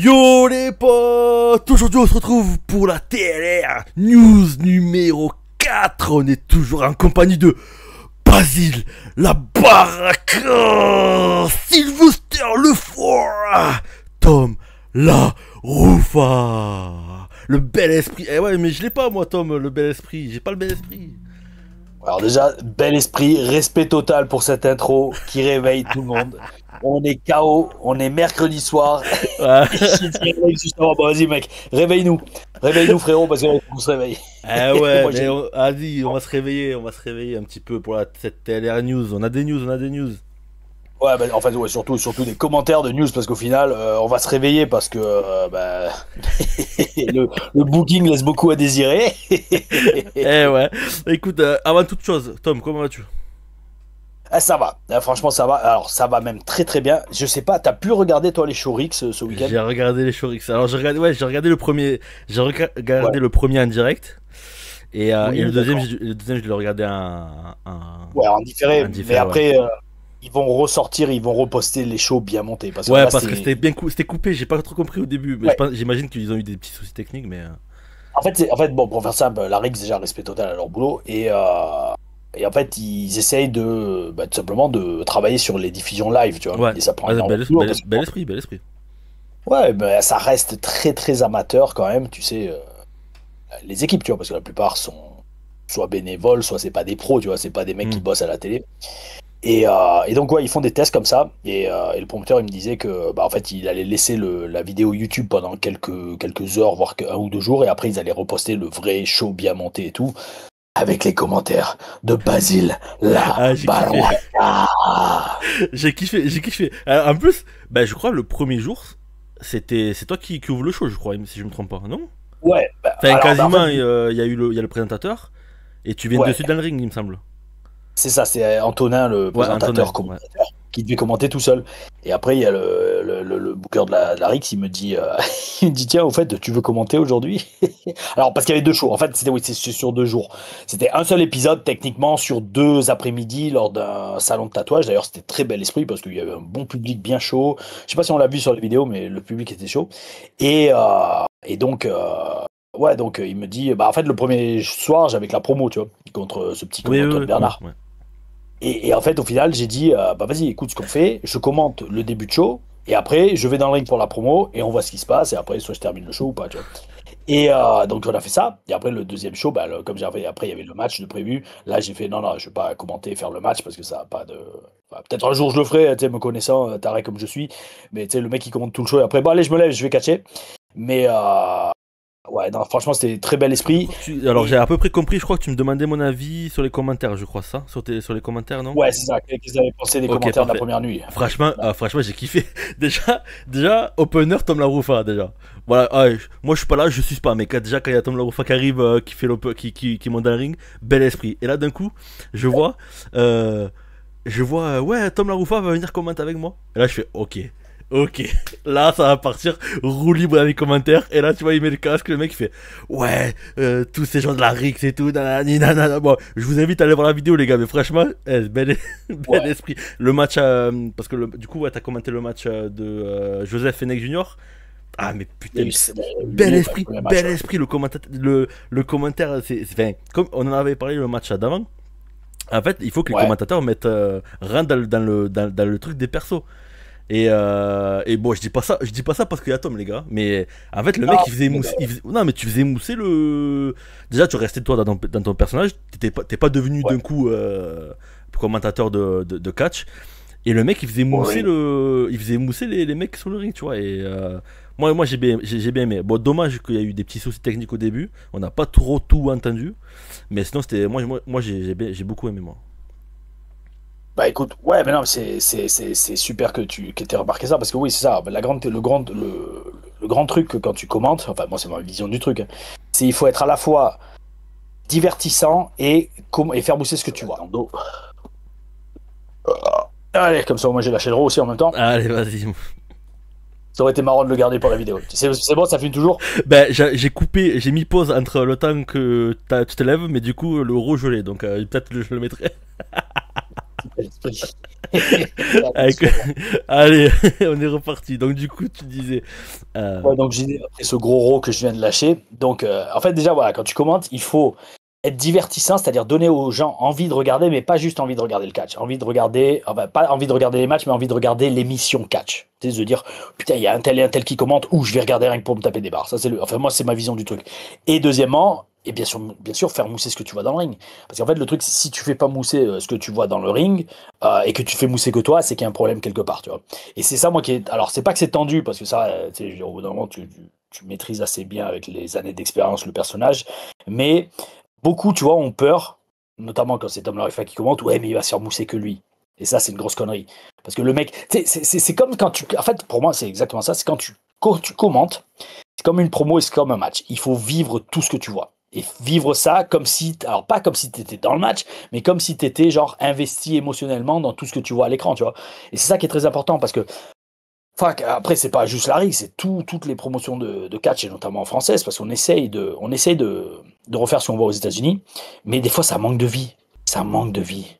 Yo les potes, aujourd'hui on se retrouve pour la TLR News numéro 4. On est toujours en compagnie de Basile, la Baraka, Sylvester le Fort, Tom, la Roufa, le bel esprit. Eh ouais, mais je l'ai pas moi Tom, le bel esprit, j'ai pas le bel esprit. Alors déjà, bel esprit, respect total pour cette intro qui réveille tout le monde. On est KO, on est mercredi soir. Ouais. Bon, vas-y mec, réveille-nous. Réveille-nous frérot, parce qu'on se réveille. Eh ouais, Moi, mais vas-y, on va se réveiller un petit peu pour cette TLR News. On a des news. Ouais, bah, en fait, ouais, surtout des commentaires de news, parce qu'au final, on va se réveiller parce que le booking laisse beaucoup à désirer. Eh ouais. Écoute, avant toute chose, Tom, comment vas-tu? Ah, ça va. Ah, franchement, ça va. Alors, ça va même très très bien. Je sais pas, t'as pu regarder toi les Showrix ce week-end? J'ai regardé les Showrix. Alors j'ai regardé le premier, Ouais. le premier en direct Oui, et d'accord. le deuxième je l'ai regardé Ouais, en différé. en Mais différé, ouais. après, ils vont ressortir, ils vont reposter les shows bien montés. Parce que Ouais, là, parce que c'était. c'était bien c'était coupé. J'ai pas trop compris au début, mais Ouais. j'imagine qu'ils ont eu des petits soucis techniques, mais En fait, bon, pour faire simple, la Rix, déjà, respect total à leur boulot. Et en fait, ils essayent tout simplement de travailler sur les diffusions live, tu vois. ouais. Et ça prend Ah, énormément de boulot. Parce que, bel esprit. ouais, bah, ça reste très, très amateur quand même, tu sais, les équipes, tu vois. Parce que la plupart sont soit bénévoles, soit c'est pas des pros, tu vois. C'est pas des mecs qui Hmm. bossent à la télé. Et donc, ouais, ils font des tests comme ça. Et le prompteur, il me disait que, bah, en fait, il allait laisser la vidéo YouTube pendant quelques heures, voire un ou deux jours. Et après, ils allaient reposter le vrai show bien monté et tout. Avec les commentaires de Basile, la Ah, j'ai kiffé. Baraka. J'ai kiffé. En plus, bah je crois le premier jour, c'est toi qui ouvre le show, je crois, si je me trompe pas, non? Ouais, Enfin, alors, bah, en fait, quasiment, il y a le présentateur, et tu viens ouais, dessus dans le ring, il me semble. c'est ça, c'est Antonin, le Ouais, Antonin, présentateur, ouais. commentateur, qui devait commenter tout seul. Et après, il y a le booker de la Rix, il me dit, il me dit, tiens, au fait, tu veux commenter aujourd'hui? Alors, parce qu'il y avait deux shows. En fait, c'est sur 2 jours. C'était un seul épisode, techniquement, sur 2 après-midi, lors d'un salon de tatouage. D'ailleurs, c'était très bel esprit, parce qu'il y avait un bon public bien chaud. Je sais pas si on l'a vu sur les vidéos, mais le public était chaud. Et donc, ouais, donc il me dit, bah, en fait, le premier soir, j'avais que la promo, tu vois, contre ce petit Oui, Antoine Bernard. ouais. Et en fait, au final, j'ai dit, bah vas-y, écoute ce qu'on fait, je commente le début de show, et après, je vais dans le ring pour la promo, et on voit ce qui se passe, et après, soit je termine le show ou pas, tu vois. Et donc, on a fait ça, et après, le deuxième show, bah, comme j'avais, après, il y avait le match de prévu, là, j'ai fait, non, non, je vais pas commenter, faire le match, parce que ça a pas de. Enfin, peut-être un jour je le ferai, tu sais, me connaissant, taré comme je suis, mais tu sais, le mec qui commente tout le show, et après, bon, allez, je me lève, je vais catcher. Mais, ouais, non, franchement, c'était très bel Je esprit. crois que alors j'ai Et à peu près compris, je crois que tu me demandais mon avis sur les commentaires, je crois ça, sur les commentaires, non? ouais, c'est ça, qu'est-ce que vous avez pensé des Ok, commentaires de la parfait. première nuit? Franchement, j'ai kiffé. Déjà, opener Tom Laroufa, déjà. Voilà, moi je suis pas là, je suis pas, mais déjà quand il y a Tom Laroufa qui arrive, qui fait qui monte dans le ring, bel esprit. Et là d'un coup, je vois, euh, ouais, Tom Laroufa va venir commenter avec moi. Et là je fais, ok, là ça va partir roue libre dans les commentaires. Et là tu vois, il met le casque, le mec il fait, ouais, tous ces gens de la Rix et tout, nanani, nanana. Bon, je vous invite à aller voir la vidéo les gars, mais franchement, bel Ouais. esprit. Le match, parce que du coup, ouais, t'as commenté le match de Joseph Fenech Junior. Ah mais Il y putain, a eu lui, le premier match, bel ouais. esprit, le commentaire, enfin, comme on en avait parlé le match d'avant. En fait, il faut que les Ouais, commentateurs rentrent dans le truc des persos. Et bon, je dis pas ça parce qu'il y a Tom, les gars. Mais en fait, le mec, non, il faisait mais, mousser. Non, mais tu faisais mousser le. Déjà, tu restais toi dans ton personnage. T'es pas devenu ouais, d'un coup commentateur de catch. Et le mec, il faisait mousser Wolverine. il faisait mousser les mecs sur le ring, tu vois. Et moi, j'ai bien aimé. Bon, dommage qu'il y a eu des petits soucis techniques au début. On n'a pas trop tout entendu. Mais sinon, c'était moi j'ai beaucoup aimé moi. Bah écoute, ouais, mais non, c'est super que t'aies remarqué ça, parce que oui, c'est ça, le grand truc que quand tu commentes, enfin moi c'est ma vision du truc, hein, c'est il faut être à la fois divertissant et faire bousser ce que tu vois. Dans le dos. Allez, comme ça moi j'ai lâché le draw aussi en même temps. Allez, vas-y. Ça aurait été marrant de le garder pour la vidéo. C'est bon, ça filme toujours? Ben, j'ai coupé, j'ai mis pause entre le temps que tu te lèves, mais du coup, le rouge je l'ai, donc peut-être je le mettrai. Avec- Allez, on est reparti. Donc du coup, tu disais... Ouais, donc j'ai dit, après ce gros row que je viens de lâcher. Donc en fait déjà voilà, quand tu commentes, il faut être divertissant, c'est-à-dire donner aux gens envie de regarder, mais pas juste envie de regarder le catch, envie de regarder, enfin pas envie de regarder les matchs, mais envie de regarder l'émission catch. Tu sais, de se dire putain il y a un tel et un tel qui commente, ou je vais regarder rien que pour me taper des barres. Ça c'est enfin moi c'est ma vision du truc. Et deuxièmement, et bien sûr faire mousser ce que tu vois dans le ring, parce qu'en fait le truc c'est si tu fais pas mousser ce que tu vois dans le ring et que tu fais mousser que toi, c'est qu'il y a un problème quelque part, tu vois. Et c'est ça moi qui est, alors c'est pas que c'est tendu parce que ça, tu sais, au bout d'un moment tu maîtrises assez bien avec les années d'expérience le personnage, mais beaucoup, tu vois, ont peur, notamment quand c'est Tom Larifa qui commente, ouais, mais il va se faire mousser que lui. Et ça, c'est une grosse connerie. Parce que le mec, c'est comme quand tu. En fait, pour moi, c'est exactement ça. C'est quand tu commentes, c'est comme une promo et c'est comme un match. Il faut vivre tout ce que tu vois. Et vivre ça comme si. Alors, pas comme si tu étais dans le match, mais comme si tu étais, genre, investi émotionnellement dans tout ce que tu vois à l'écran, tu vois. Et c'est ça qui est très important parce que. Enfin, après, c'est pas juste la Rig, c'est toutes les promotions de catch, et notamment en française, parce qu'on essaye de refaire ce qu'on voit aux États-Unis, mais des fois, ça manque de vie. Ça manque de vie.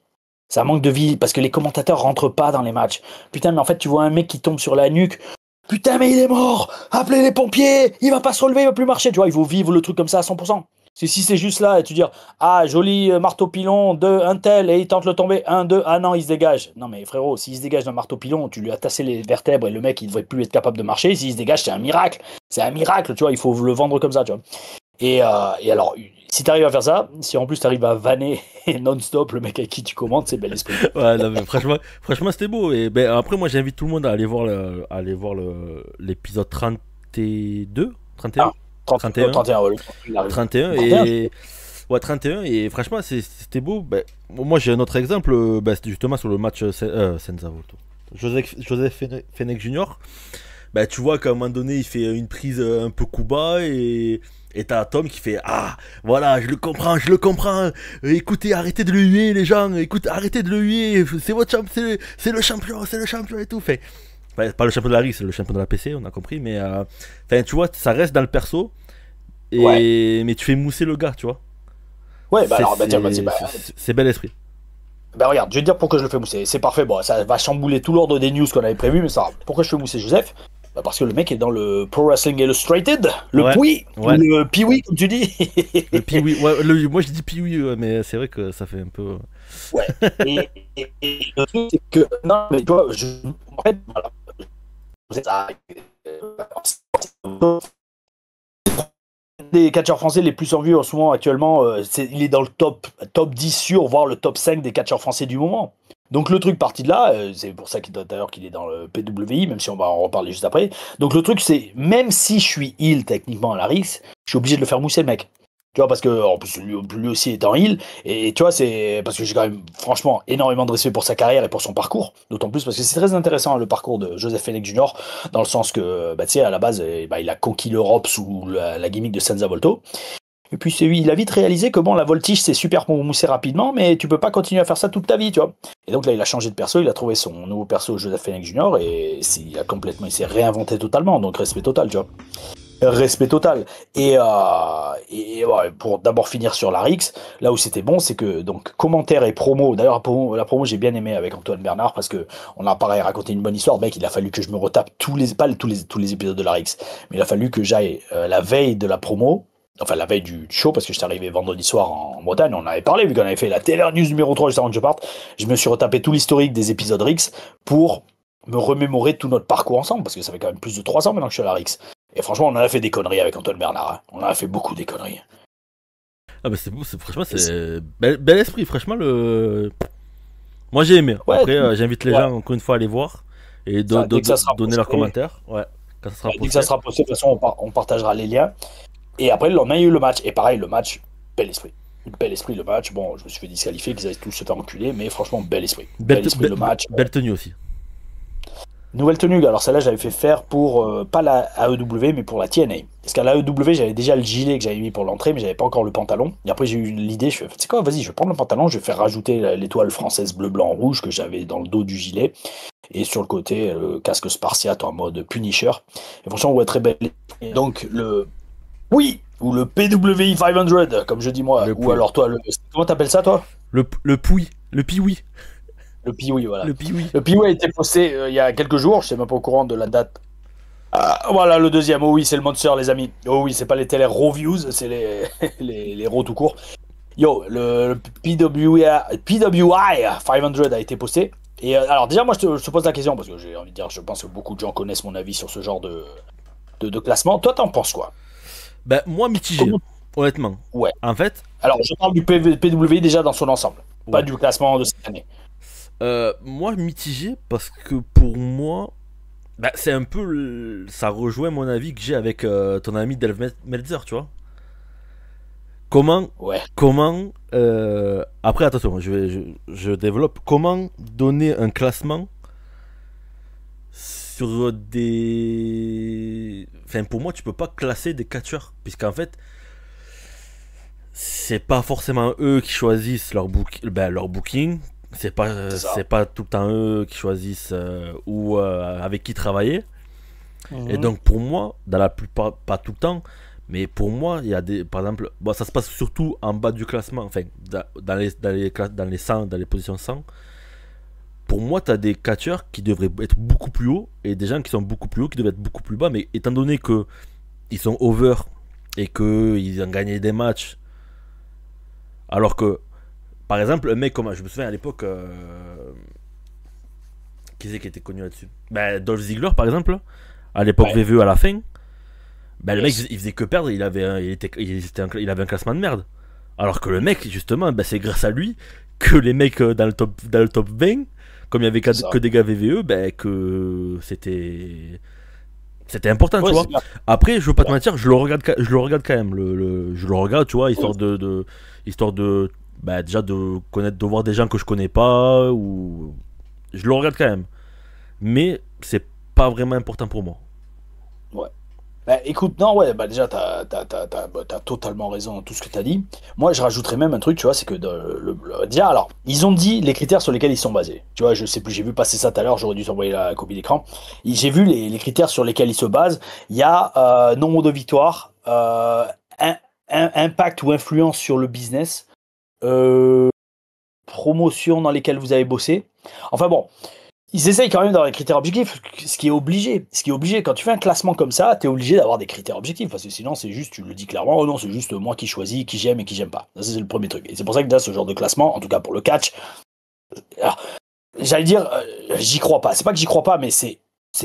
Ça manque de vie, parce que les commentateurs rentrent pas dans les matchs. Putain, mais en fait, tu vois un mec qui tombe sur la nuque. Putain, mais il est mort! Appelez les pompiers! Il va pas se relever, il va plus marcher. Tu vois, il faut vivre le truc comme ça à 100%. Si c'est juste là et tu dis ah joli marteau pilon de un tel et il tente le tomber 1 2 ah non il se dégage, non mais frérot s'il se dégage d'un marteau pilon tu lui as tassé les vertèbres et le mec il devrait plus être capable de marcher, s'il se dégage c'est un miracle, tu vois, il faut le vendre comme ça, tu vois. Et alors si t'arrives à faire ça, si en plus t'arrives à vanner non-stop le mec avec qui tu commentes, c'est bel esprit. Ouais, non, mais franchement c'était beau. Et ben, après, moi j'invite tout le monde à aller voir l'épisode 32, 31, 31, 31 ouais, 31 31, et ouais 31 et franchement c'était beau. Ben, moi j'ai un autre exemple, ben, c'était justement sur le match Senza Volto. Joseph Fenech Jr. Ben, tu vois qu'à un moment donné il fait une prise un peu coup bas et t'as Tom qui fait ah voilà je le comprends, écoutez arrêtez de le huer les gens, écoutez arrêtez de le huer, c'est votre c'est le champion et tout fait. Enfin, pas le champion de la RIS, c'est le champion de la PC, on a compris, mais tu vois, ça reste dans le perso. ouais. Mais tu fais mousser le gars, tu vois. Ouais, bah alors, bah tiens, vas-y, bah, C'est bel esprit. bah regarde, je vais te dire pourquoi je le fais mousser. C'est parfait, bon, ça va chambouler tout l'ordre des news qu'on avait prévu, mais ça, pourquoi je fais mousser Joseph? Bah parce que le mec est dans le Pro Wrestling Illustrated, le Ouais, PWI, ouais. le PWI, comme tu dis. Le Piwi, ouais, moi je dis Piwi, ouais, mais c'est vrai que ça fait un peu. Ouais. Et le truc, c'est que, non, mais tu vois, en fait, voilà. Des catcheurs français les plus en vue en ce moment actuellement, il est dans le top 10 sûr, voire le top 5 des catcheurs français du moment. Donc le truc parti de là, c'est pour ça d'ailleurs qu'il est dans le PWI, même si on va en reparler juste après. Donc le truc c'est, même si je suis heal techniquement à la RIX, je suis obligé de le faire mousser le mec. Tu vois, parce que en plus, lui aussi est en heal, et tu vois, c'est parce que j'ai quand même franchement énormément de respect pour sa carrière et pour son parcours, d'autant plus parce que c'est très intéressant le parcours de Joseph Fenech Jr. dans le sens que, bah, tu sais, à la base, il a conquis l'Europe sous la gimmick de Senza Volto. Et puis il a vite réalisé que bon, la voltige c'est super pour mousser rapidement, mais tu peux pas continuer à faire ça toute ta vie, tu vois. Et donc là, il a changé de perso, il a trouvé son nouveau perso Joseph Fenech Jr. et il s'est réinventé totalement, donc respect total, tu vois. Respect total. Et ouais, pour d'abord finir sur la Rix, là où c'était bon, c'est que donc commentaires et promo. D'ailleurs, la promo j'ai bien aimé avec Antoine Bernard parce que on a pareil raconté une bonne histoire. Mec, il a fallu que je me retape tous les épisodes de la Rix, mais il a fallu que j'aille la veille de la promo. Enfin, la veille du show, parce que j'étais arrivé vendredi soir en Bretagne, on en avait parlé, vu qu'on avait fait la Taylor News numéro 3 juste avant que je parte. Je me suis retapé tout l'historique des épisodes Rix pour me remémorer tout notre parcours ensemble, parce que ça fait quand même plus de 3 ans maintenant que je suis à la Rix. Et franchement, on en a fait des conneries avec Antoine Bernard. Hein. On en a fait beaucoup des conneries. Ah bah c'est beau, franchement c'est bel esprit, franchement moi j'ai aimé. Ouais, Après j'invite les gens encore une fois à aller voir et donner leurs commentaires. Ouais, quand ça sera dès que ça sera possible, de toute façon on partagera les liens. Et après, on a eu le match. Et pareil, le match, bel esprit. Bel esprit le match. Bon, je me suis fait disqualifier, qu'ils allaient tous se faire enculer, mais franchement, bel esprit. Bel esprit le match. Belle tenue aussi. Nouvelle tenue, alors celle-là, j'avais fait faire pour, pas la AEW, mais pour la TNA. Parce qu'à l'AEW, j'avais déjà le gilet que j'avais mis pour l'entrée, mais j'avais pas encore le pantalon. Et après, j'ai eu l'idée, je fais, tu sais quoi, vas-y, je vais prendre le pantalon, je vais faire rajouter l'étoile française bleu, blanc, rouge que j'avais dans le dos du gilet. Et sur le côté, le casque spartiate en mode Punisher. Et franchement, ouais, très belle. Et donc, oui, ou le PWI 500, comme je dis moi. Ou alors toi, comment t'appelles ça, toi? Le Pouy, le Piwi. Le Piwi, voilà. Le Piwi. Le Piwi a été posté il y a quelques jours, je sais même pas au courant de la date. Voilà le deuxième. Oh oui, c'est le Monster, les amis. Oh oui, c'est pas les télé raw views, c'est les raw tout court. Yo, le PWI 500 a été posté. Et alors déjà, moi, je te pose la question, parce que j'ai envie de dire, je pense que beaucoup de gens connaissent mon avis sur ce genre de classement. Toi, t'en penses quoi? Ben, moi, mitigé, Comment... honnêtement. Ouais. En fait, Alors, je parle du PWI déjà dans son ensemble, pas ouais. du classement de cette année. Moi, mitigé parce que pour moi, bah, c'est un peu. Ça rejoint mon avis que j'ai avec ton ami Delv Meltzer, tu vois. Comment. Ouais. Après, attention, je développe. Comment donner un classement sur des. Enfin, pour moi, tu peux pas classer des catcheurs. Puisqu'en fait, c'est pas forcément eux qui choisissent leur booking. C'est pas tout le temps eux qui choisissent avec qui travailler. Et donc pour moi, dans la plupart, pas tout le temps, mais pour moi, il y a des, par exemple, bon, ça se passe surtout en bas du classement, enfin dans les 100, dans les positions 100. Pour moi, tu as des catcheurs qui devraient être beaucoup plus hauts et des gens qui sont beaucoup plus hauts qui devraient être beaucoup plus bas. Mais étant donné que ils sont over et qu'ils ont gagné des matchs, alors que par exemple, un mec comme je me souviens à l'époque, qui c'est qui était connu là-dessus? Ben, Dolph Ziggler par exemple, à l'époque Ouais. VVE à la fin, ben, le mec Yes. il faisait que perdre, il avait un classement de merde. Alors que le mec, justement, ben, c'est grâce à lui que les mecs dans le top 20, comme il y avait C'est ça. que des gars VVE, ben, que c'était important, Ouais, tu vois. c'est bien. Après, je veux pas te Bien. mentir, je le regarde quand même. Je le regarde, tu vois, histoire de bah, déjà de connaître, de voir des gens que je connais pas, ou je le regarde quand même. Mais c'est pas vraiment important pour moi. Ouais. Bah, écoute, non, ouais, bah déjà, t'as totalement raison dans tout ce que t'as dit. Moi, je rajouterais même un truc, tu vois, c'est que déjà, alors, ils ont dit les critères sur lesquels ils sont basés. Tu vois, je sais plus, j'ai vu passer ça tout à l'heure, j'aurais dû t'envoyer la copie d'écran. J'ai vu les critères sur lesquels ils se basent. Il y a nombre de victoires, impact ou influence sur le business, euh, promotion dans lesquelles vous avez bossé. Enfin bon, ils essayent quand même d'avoir des critères objectifs, ce qui est obligé. Ce qui est obligé, quand tu fais un classement comme ça, tu es obligé d'avoir des critères objectifs, parce que sinon, c'est juste, tu le dis clairement, oh non, c'est juste moi qui choisis, qui j'aime et qui j'aime pas. Ça, c'est le premier truc. Et c'est pour ça que là, ce genre de classement, en tout cas pour le catch, alors, j'allais dire, j'y crois pas. C'est pas que j'y crois pas, mais c'est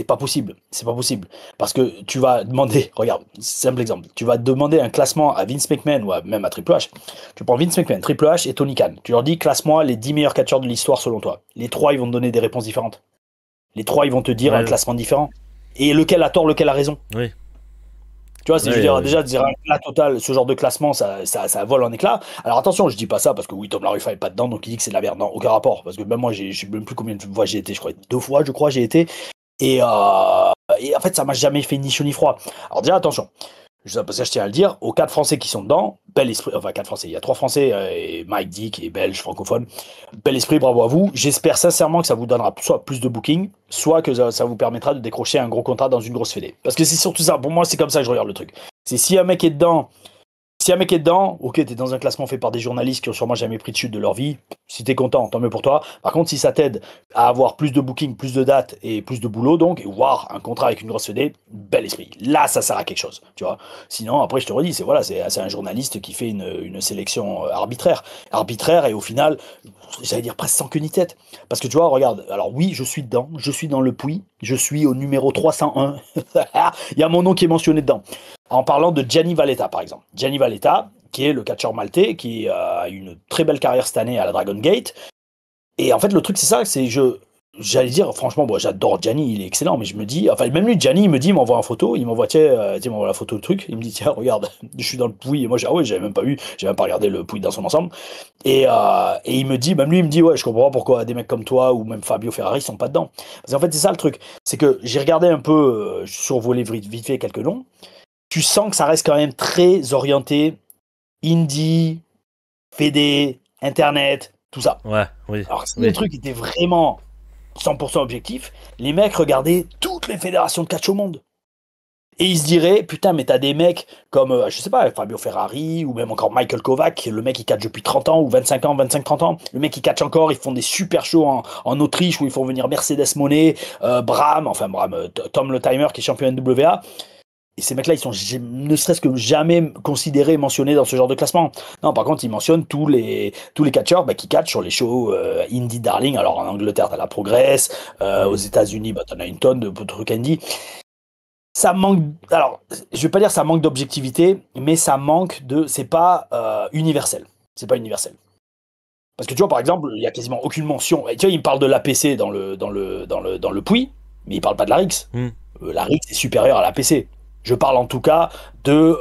pas possible. C'est pas possible. Parce que tu vas demander, regarde, simple exemple, tu vas demander un classement à Vince McMahon ou même à Triple H. Tu prends Vince McMahon, Triple H et Tony Khan. Tu leur dis, classe-moi les 10 meilleurs catcheurs de l'histoire selon toi. Les trois, ils vont te donner des réponses différentes. Les trois, ils vont te dire un Ouais, classement différent. Et lequel a tort, lequel a raison. ouais, Tu vois, je veux ouais, dire, déjà, de dire un éclat total, ce genre de classement, ça vole en éclat. Alors attention, je dis pas ça parce que oui, Tom Larufa est pas dedans, donc il dit que c'est de la merde. Non, aucun rapport. Parce que même moi, je sais même plus combien de fois j'ai été, je crois, 2 fois, je crois, j'ai été. Et en fait, ça m'a jamais fait ni chaud ni froid. Alors déjà, attention. Parce que je tiens à le dire, aux 4 Français qui sont dedans, bel esprit, enfin 4 Français, il y a 3 Français, et Mike Dick et Belge francophone, bel esprit, bravo à vous. J'espère sincèrement que ça vous donnera soit plus de booking, soit que ça vous permettra de décrocher un gros contrat dans une grosse fédé. Parce que c'est surtout ça, pour moi c'est comme ça que je regarde le truc. C'est si un mec est dedans, ok, t'es dans un classement fait par des journalistes qui ont sûrement jamais pris de chute de leur vie. Si t'es content, tant mieux pour toi. Par contre, si ça t'aide à avoir plus de bookings, plus de dates et plus de boulot, donc, et voir un contrat avec une grosse fédé, bel esprit. Là, ça sert à quelque chose, tu vois. Sinon, après, je te redis, c'est un journaliste qui fait une sélection arbitraire et au final, j'allais dire presque sans queue ni tête. Parce que tu vois, regarde, alors oui, je suis dedans, je suis dans le puits, je suis au numéro 301. Il y a mon nom qui est mentionné dedans. En parlant de Gianni Valletta, par exemple. Gianni Valletta, qui est le catcheur maltais, qui a une très belle carrière cette année à la Dragon Gate. Et en fait, le truc, c'est ça, j'allais dire, franchement, bon, j'adore Gianni, il est excellent, mais je me dis, enfin, même lui, Gianni, il me dit, il m'envoie une photo, il m'envoie, tiens, il m'envoie la photo, le truc, il me dit, tiens, regarde, je suis dans le puits, et moi, ah ouais, j'avais même pas vu, j'avais même pas regardé le puits dans son ensemble, et il me dit, même lui, il me dit, ouais, je comprends pas pourquoi des mecs comme toi, ou même Fabio Ferrari, sont pas dedans. Parce qu'en fait, c'est ça le truc, c'est que j'ai regardé un peu, survolé vite fait quelques noms, tu sens que ça reste quand même très orienté indie, fédé, internet, tout ça. ouais, oui, Alors si le oui. truc était vraiment 100% objectif, les mecs regardaient toutes les fédérations de catch au monde. Et il se dirait, putain, mais t'as des mecs comme, je sais pas, Fabio Ferrari, ou même encore Michael Kovac, le mec qui catch depuis 30 ans, ou 25 ans, 25-30 ans. Le mec qui catch encore, ils font des super shows en Autriche, où ils font venir Mercedes Moné, Bram, Tom Le Timer, qui est champion NWA. Et ces mecs-là, ils sont ne serait-ce que jamais considérés, mentionnés dans ce genre de classement. Non, par contre, ils mentionnent tous les catcheurs qui catchent sur les shows Indie Darling. Alors, en Angleterre, t'as la Progress. Aux États-Unis, t'en as une tonne de trucs Indie. Ça manque. Alors, je vais pas dire ça manque d'objectivité, mais ça manque de. C'est pas universel. C'est pas universel. Parce que tu vois, par exemple, il y a quasiment aucune mention. Et tu vois, il me parle de l'APC dans le Puy, mais il parle pas de la RIX. La RIX est supérieure à l'APC. Je parle en tout cas de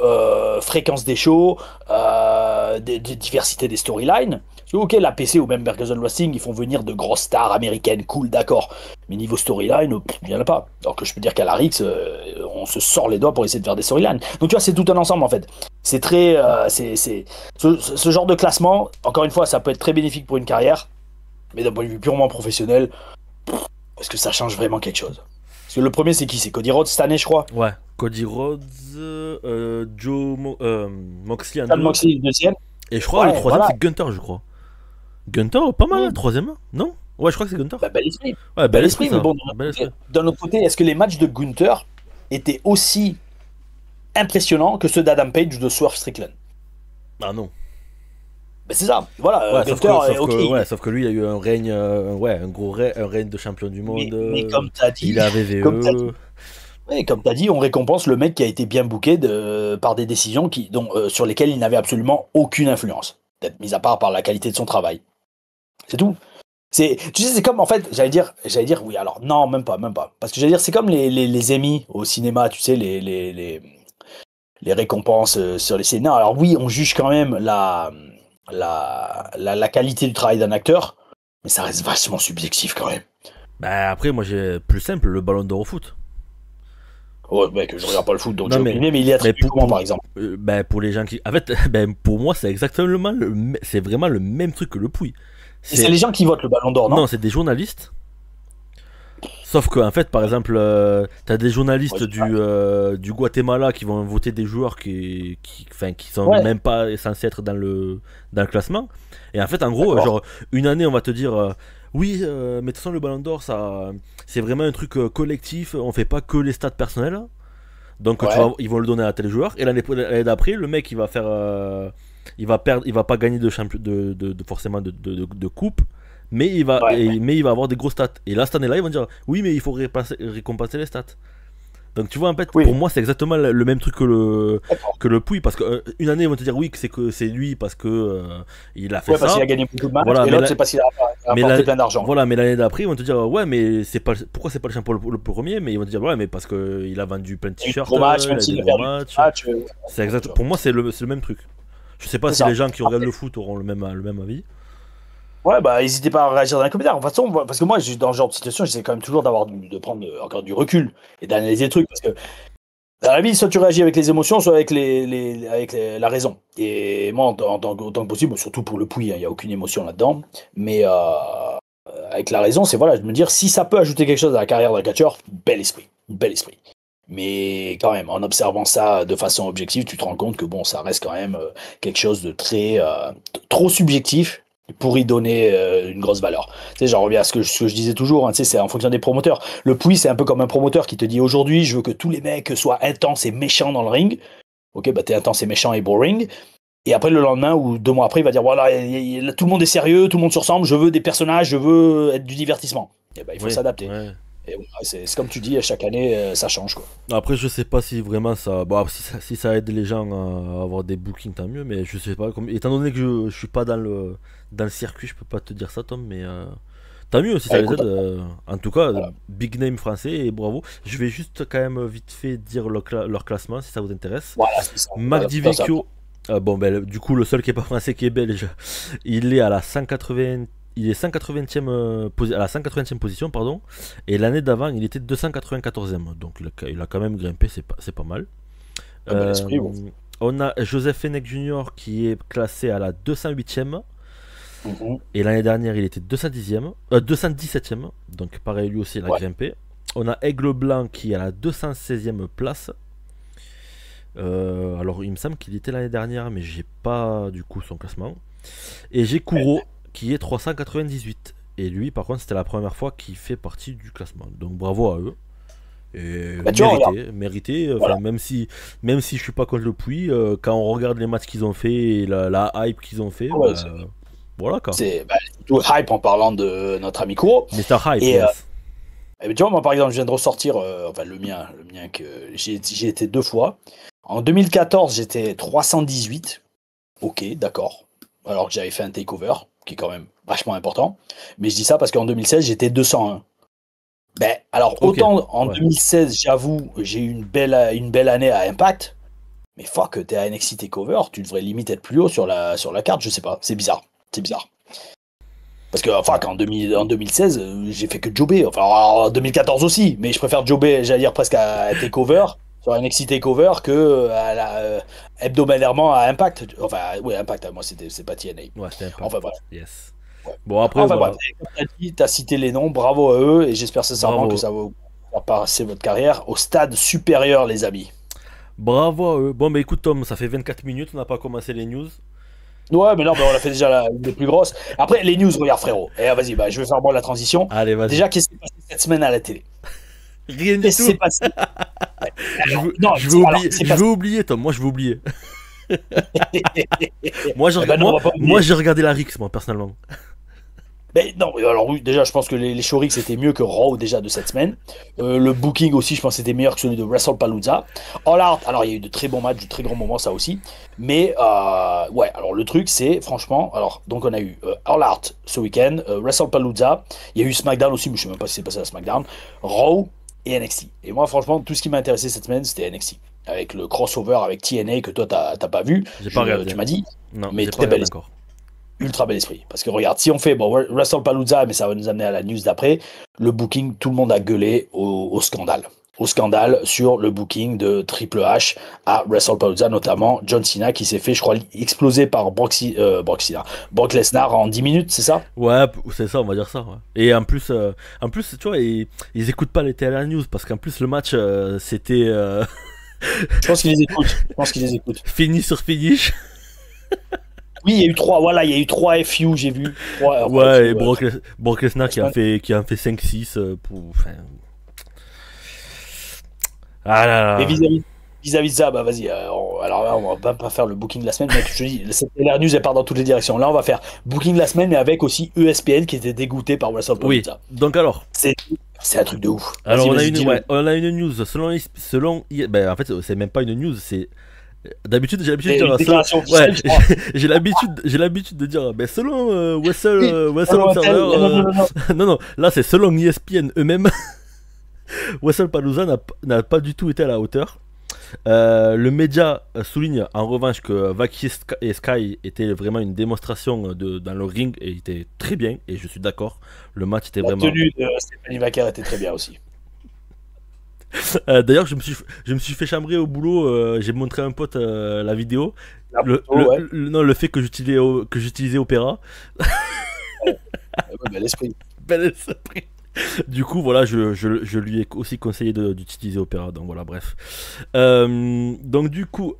fréquence des shows, de diversité des storylines. Ok, la PC ou même Bergerson Wrestling, ils font venir de grosses stars américaines, cool, d'accord. Mais niveau storyline, il n'y en a pas. Alors que je peux dire qu'à la RIX, on se sort les doigts pour essayer de faire des storylines. Donc tu vois, c'est tout un ensemble en fait. C'est très. Ce genre de classement, encore une fois, ça peut être très bénéfique pour une carrière, mais d'un point de vue purement professionnel, est-ce que ça change vraiment quelque chose? Parce que le premier, c'est qui? C'est Cody Rhodes cette année, je crois. Ouais, Cody Rhodes, Moxley en Moxley, le deuxième. Et je crois le troisième, c'est Gunther, je crois. Gunther, pas mal, le troisième, non? Ouais, je crois que c'est Gunther. Bel esprit. Ouais, bel esprit, mais bon, d'un autre côté, est-ce que les matchs de Gunther étaient aussi impressionnants que ceux d'Adam Page ou de Swerve Strickland? Ah non. C'est ça, voilà. Ouais, Gunther, sauf que lui, il a eu un règne, un gros règne de champion du monde. Mais comme t'as dit, il a VVE. Comme tu as dit, on récompense le mec qui a été bien booké par des décisions sur lesquelles il n'avait absolument aucune influence. Peut-être mis à part par la qualité de son travail. C'est tout. Tu sais, c'est comme, en fait, j'allais dire, oui, alors, non, même pas. Parce que j'allais dire, c'est comme les Emmy au cinéma, tu sais, les récompenses sur les scénarios. Alors oui, on juge quand même la qualité du travail d'un acteur, mais ça reste vachement subjectif quand même. Bah après, moi j'ai plus simple, le ballon d'or au foot. Ouais, mec, je regarde pas le foot, donc mais il y a très comment, par exemple. Pour les gens qui. En fait, pour moi, c'est exactement c'est vraiment le même truc que le Puy. C'est les gens qui votent le ballon d'or, non? Non, c'est des journalistes. Sauf que, en fait, par exemple, t'as des journalistes du Guatemala qui vont voter des joueurs qui sont même pas censés être dans le classement. Et en fait, en gros, genre, une année, on va te dire. Oui, mais de toute façon, le ballon d'or, c'est vraiment un truc collectif. On fait pas que les stats personnels. Donc, ils vont le donner à tel joueur. Et l'année d'après, le mec, il va faire. Il va pas gagner forcément de coupe. Mais il va avoir des gros stats. Et là, cette année-là, ils vont dire oui, mais il faut récompenser les stats. Donc tu vois, en fait, pour moi, c'est exactement le même truc que le Puy, parce qu'une année, ils vont te dire oui, que c'est lui parce que il a fait ça. Parce qu'il a gagné beaucoup de matchs, et l'autre, c'est parce qu'il a apporté plein d'argent. Voilà, mais l'année d'après, ils vont te dire ouais, mais pourquoi c'est pas le champion le premier? Mais ils vont te dire ouais, mais parce qu'il a vendu plein de t-shirts, il a des gros matchs. C'est exact. Pour moi, c'est le même truc. Je sais pas si les gens qui regardent le foot auront le même avis. Ouais, n'hésitez pas à réagir dans les commentaires. De toute façon, parce que moi, dans ce genre de situation, j'essaie quand même toujours de prendre encore du recul et d'analyser le truc. Parce que, dans la vie, soit tu réagis avec les émotions, soit avec la raison. Et moi, autant que possible, surtout pour le Puy, il n'y a aucune émotion là-dedans. Mais avec la raison, c'est de me dire si ça peut ajouter quelque chose à la carrière d'un catcheur, bel esprit. Mais quand même, en observant ça de façon objective, tu te rends compte que ça reste quand même quelque chose de très trop subjectif pour y donner une grosse valeur. Tu sais, j'en reviens à ce que je disais toujours, tu sais, c'est en fonction des promoteurs. Le Puy, c'est un peu comme un promoteur qui te dit aujourd'hui, je veux que tous les mecs soient intenses et méchants dans le ring. Ok, t'es intense et méchant et boring. Et après, le lendemain ou 2 mois après, il va dire voilà, tout le monde est sérieux, tout le monde se ressemble, je veux des personnages, je veux être du divertissement. Et il faut s'adapter. Ouais. Et c'est comme tu dis, chaque année, ça change, quoi. Après, je sais pas si vraiment ça. Si ça aide les gens à avoir des bookings, tant mieux, mais je sais pas. Étant donné que je suis pas dans le circuit, je peux pas te dire ça, Tom, mais tant mieux si ça les aide. En tout cas, big name français et bravo. Je vais juste quand même vite fait dire leur classement si ça vous intéresse. Voilà, c'est ça. Mac Divecchio, du coup, le seul qui est pas français qui est belge, il est à la 180. Il est 180e à la 180e position, pardon. Et l'année d'avant, il était 294e. Donc il a quand même grimpé, c'est pas mal. On a Joseph Fenech Jr. qui est classé à la 208e. Et l'année dernière, il était 217e. Donc pareil, lui aussi, il a grimpé. On a Aigle Blanc qui est à la 216e place. Alors il me semble qu'il était l'année dernière, mais j'ai pas du coup son classement. Et j'ai Kuro qui est 398. Et lui, par contre, c'était la première fois qu'il fait partie du classement. Donc bravo à eux. Et Bah, tu vois, regarde, mérité. voilà. Enfin, même si je suis pas contre le Puy, quand on regarde les matchs qu'ils ont fait et la hype qu'ils ont fait, Ouais, bah, voilà quoi. c'est tout hype en parlant de notre ami Kuro. Mr. Hype, Et, yes. tu vois, moi par exemple, je viens de ressortir, enfin le mien que j'ai été 2 fois. En 2014, j'étais 318. Ok, d'accord. Alors que j'avais fait un takeover, qui est quand même vachement important. Mais je dis ça parce qu'en 2016, j'étais 201. Ben, alors, Ok, autant en ouais. 2016, j'avoue, j'ai eu une belle année à Impact. Mais fuck, t'es à NXT Takeover, tu devrais limite être plus haut sur la carte, je sais pas. C'est bizarre. C'est bizarre. Parce que, enfin, Ouais. en 2016, j'ai fait que jobber. Enfin, en 2014 aussi, mais je préfère jobber, j'allais dire presque à Takeover, sur NXT Takeover, que hebdomadairement à Impact. Enfin, oui, Impact, moi, c'est pas TNA. Ouais, c'était Enfin, Impact. bref. Yes. Ouais. Bon, après, Enfin, bref. voilà. Comme t'as dit, t'as cité les noms, bravo à eux, et j'espère sincèrement que Bravo. ça va vous faire passer votre carrière au stade supérieur, les amis. Bravo à eux. Bon, bah écoute, Tom, ça fait 24 minutes, on n'a pas commencé les news. Ouais, mais non, mais on a fait déjà une des plus grosses. Après, les news, regarde, frérot. Et vas-y, bah, je vais faire moi la transition. Allez, vas-y. Déjà, qu'est-ce qui s'est passé cette semaine à la télé? Rien du Qu'est-ce qui tout. s'est passé? Alors, non, alors, c'est Je pas. veux oublier, Tom. Moi, je veux oublier. Eh ben non, on va pas Moi, oublier. j'ai regardé la Rix, moi, personnellement. Mais non, alors oui, déjà, je pense que les Shorix c'était mieux que Raw déjà de cette semaine. Le booking aussi, je pense, c'était meilleur que celui de WrestlePalooza. All Out, alors il y a eu de très bons matchs, de très grands moments, ça aussi. Mais ouais, alors le truc, c'est franchement, alors donc on a eu All Out ce week-end, WrestlePalooza, il y a eu SmackDown aussi, mais je sais même pas si c'est passé à SmackDown, Raw et NXT. Et moi, franchement, tout ce qui m'a intéressé cette semaine, c'était NXT. Avec le crossover avec TNA que toi, t'as pas vu, J'ai pas tu regardé. m'as dit, Non, mais j'ai pas très belle regardé encore. ultra bel esprit. Parce que regarde, si on fait bon, WrestlePalooza, mais ça va nous amener à la news d'après, le booking, tout le monde a gueulé au scandale. Au scandale sur le booking de Triple H à WrestlePalooza, notamment John Cena qui s'est fait, je crois, exploser par Brock Lesnar en 10 minutes, c'est ça? Ouais, c'est ça, on va dire ça. Ouais. Et en plus, tu vois, ils écoutent pas les télé news parce qu'en plus le match c'était Je pense qu'ils les écoutent. Je pense qu'ils les écoutent. fini sur finish. Oui, il y a eu trois, voilà, il y a eu trois FU, j'ai vu. Trois Ouais, FU, et Brock Lesnar qui en fait 5-6 pour. Enfin. Ah là Mais là. vis-à-vis de ça, bah vas-y. Alors là, on va pas faire le booking de la semaine, mec. Je te dis, cette LR News, elle part dans toutes les directions. Là, on va faire booking de la semaine, mais avec aussi ESPN qui était dégoûté par Oui, WrestlePalooza. donc alors. C'est, c'est un truc de ouf. Alors Vas-y, on a vas-y, une, dis-le. ouais, on a une news ben en fait c'est même pas une news, c'est d'habitude j'ai l'habitude de Une dire déclaration ouais, officielle, je crois. j'ai l'habitude de dire ben selon Oui, Wrestle selon un tel, Observer non, non, non, non. non non là c'est selon ESPN eux-mêmes. Wrestle Palooza n'a pas du tout été à la hauteur. Le média souligne en revanche que Vaki et Sky étaient vraiment une démonstration dans le ring et était très bien et je suis d'accord, le match était La vraiment. tenue de Stephanie Vaquer était très bien aussi. D'ailleurs, je me suis fait chambrer au boulot. J'ai montré à un pote la vidéo. La photo, ouais. Non, le fait que j'utilisais Opera. Ouais, bel esprit. Bel esprit. Du coup, voilà, je lui ai aussi conseillé d'utiliser Opera. Donc voilà, bref. Donc du coup,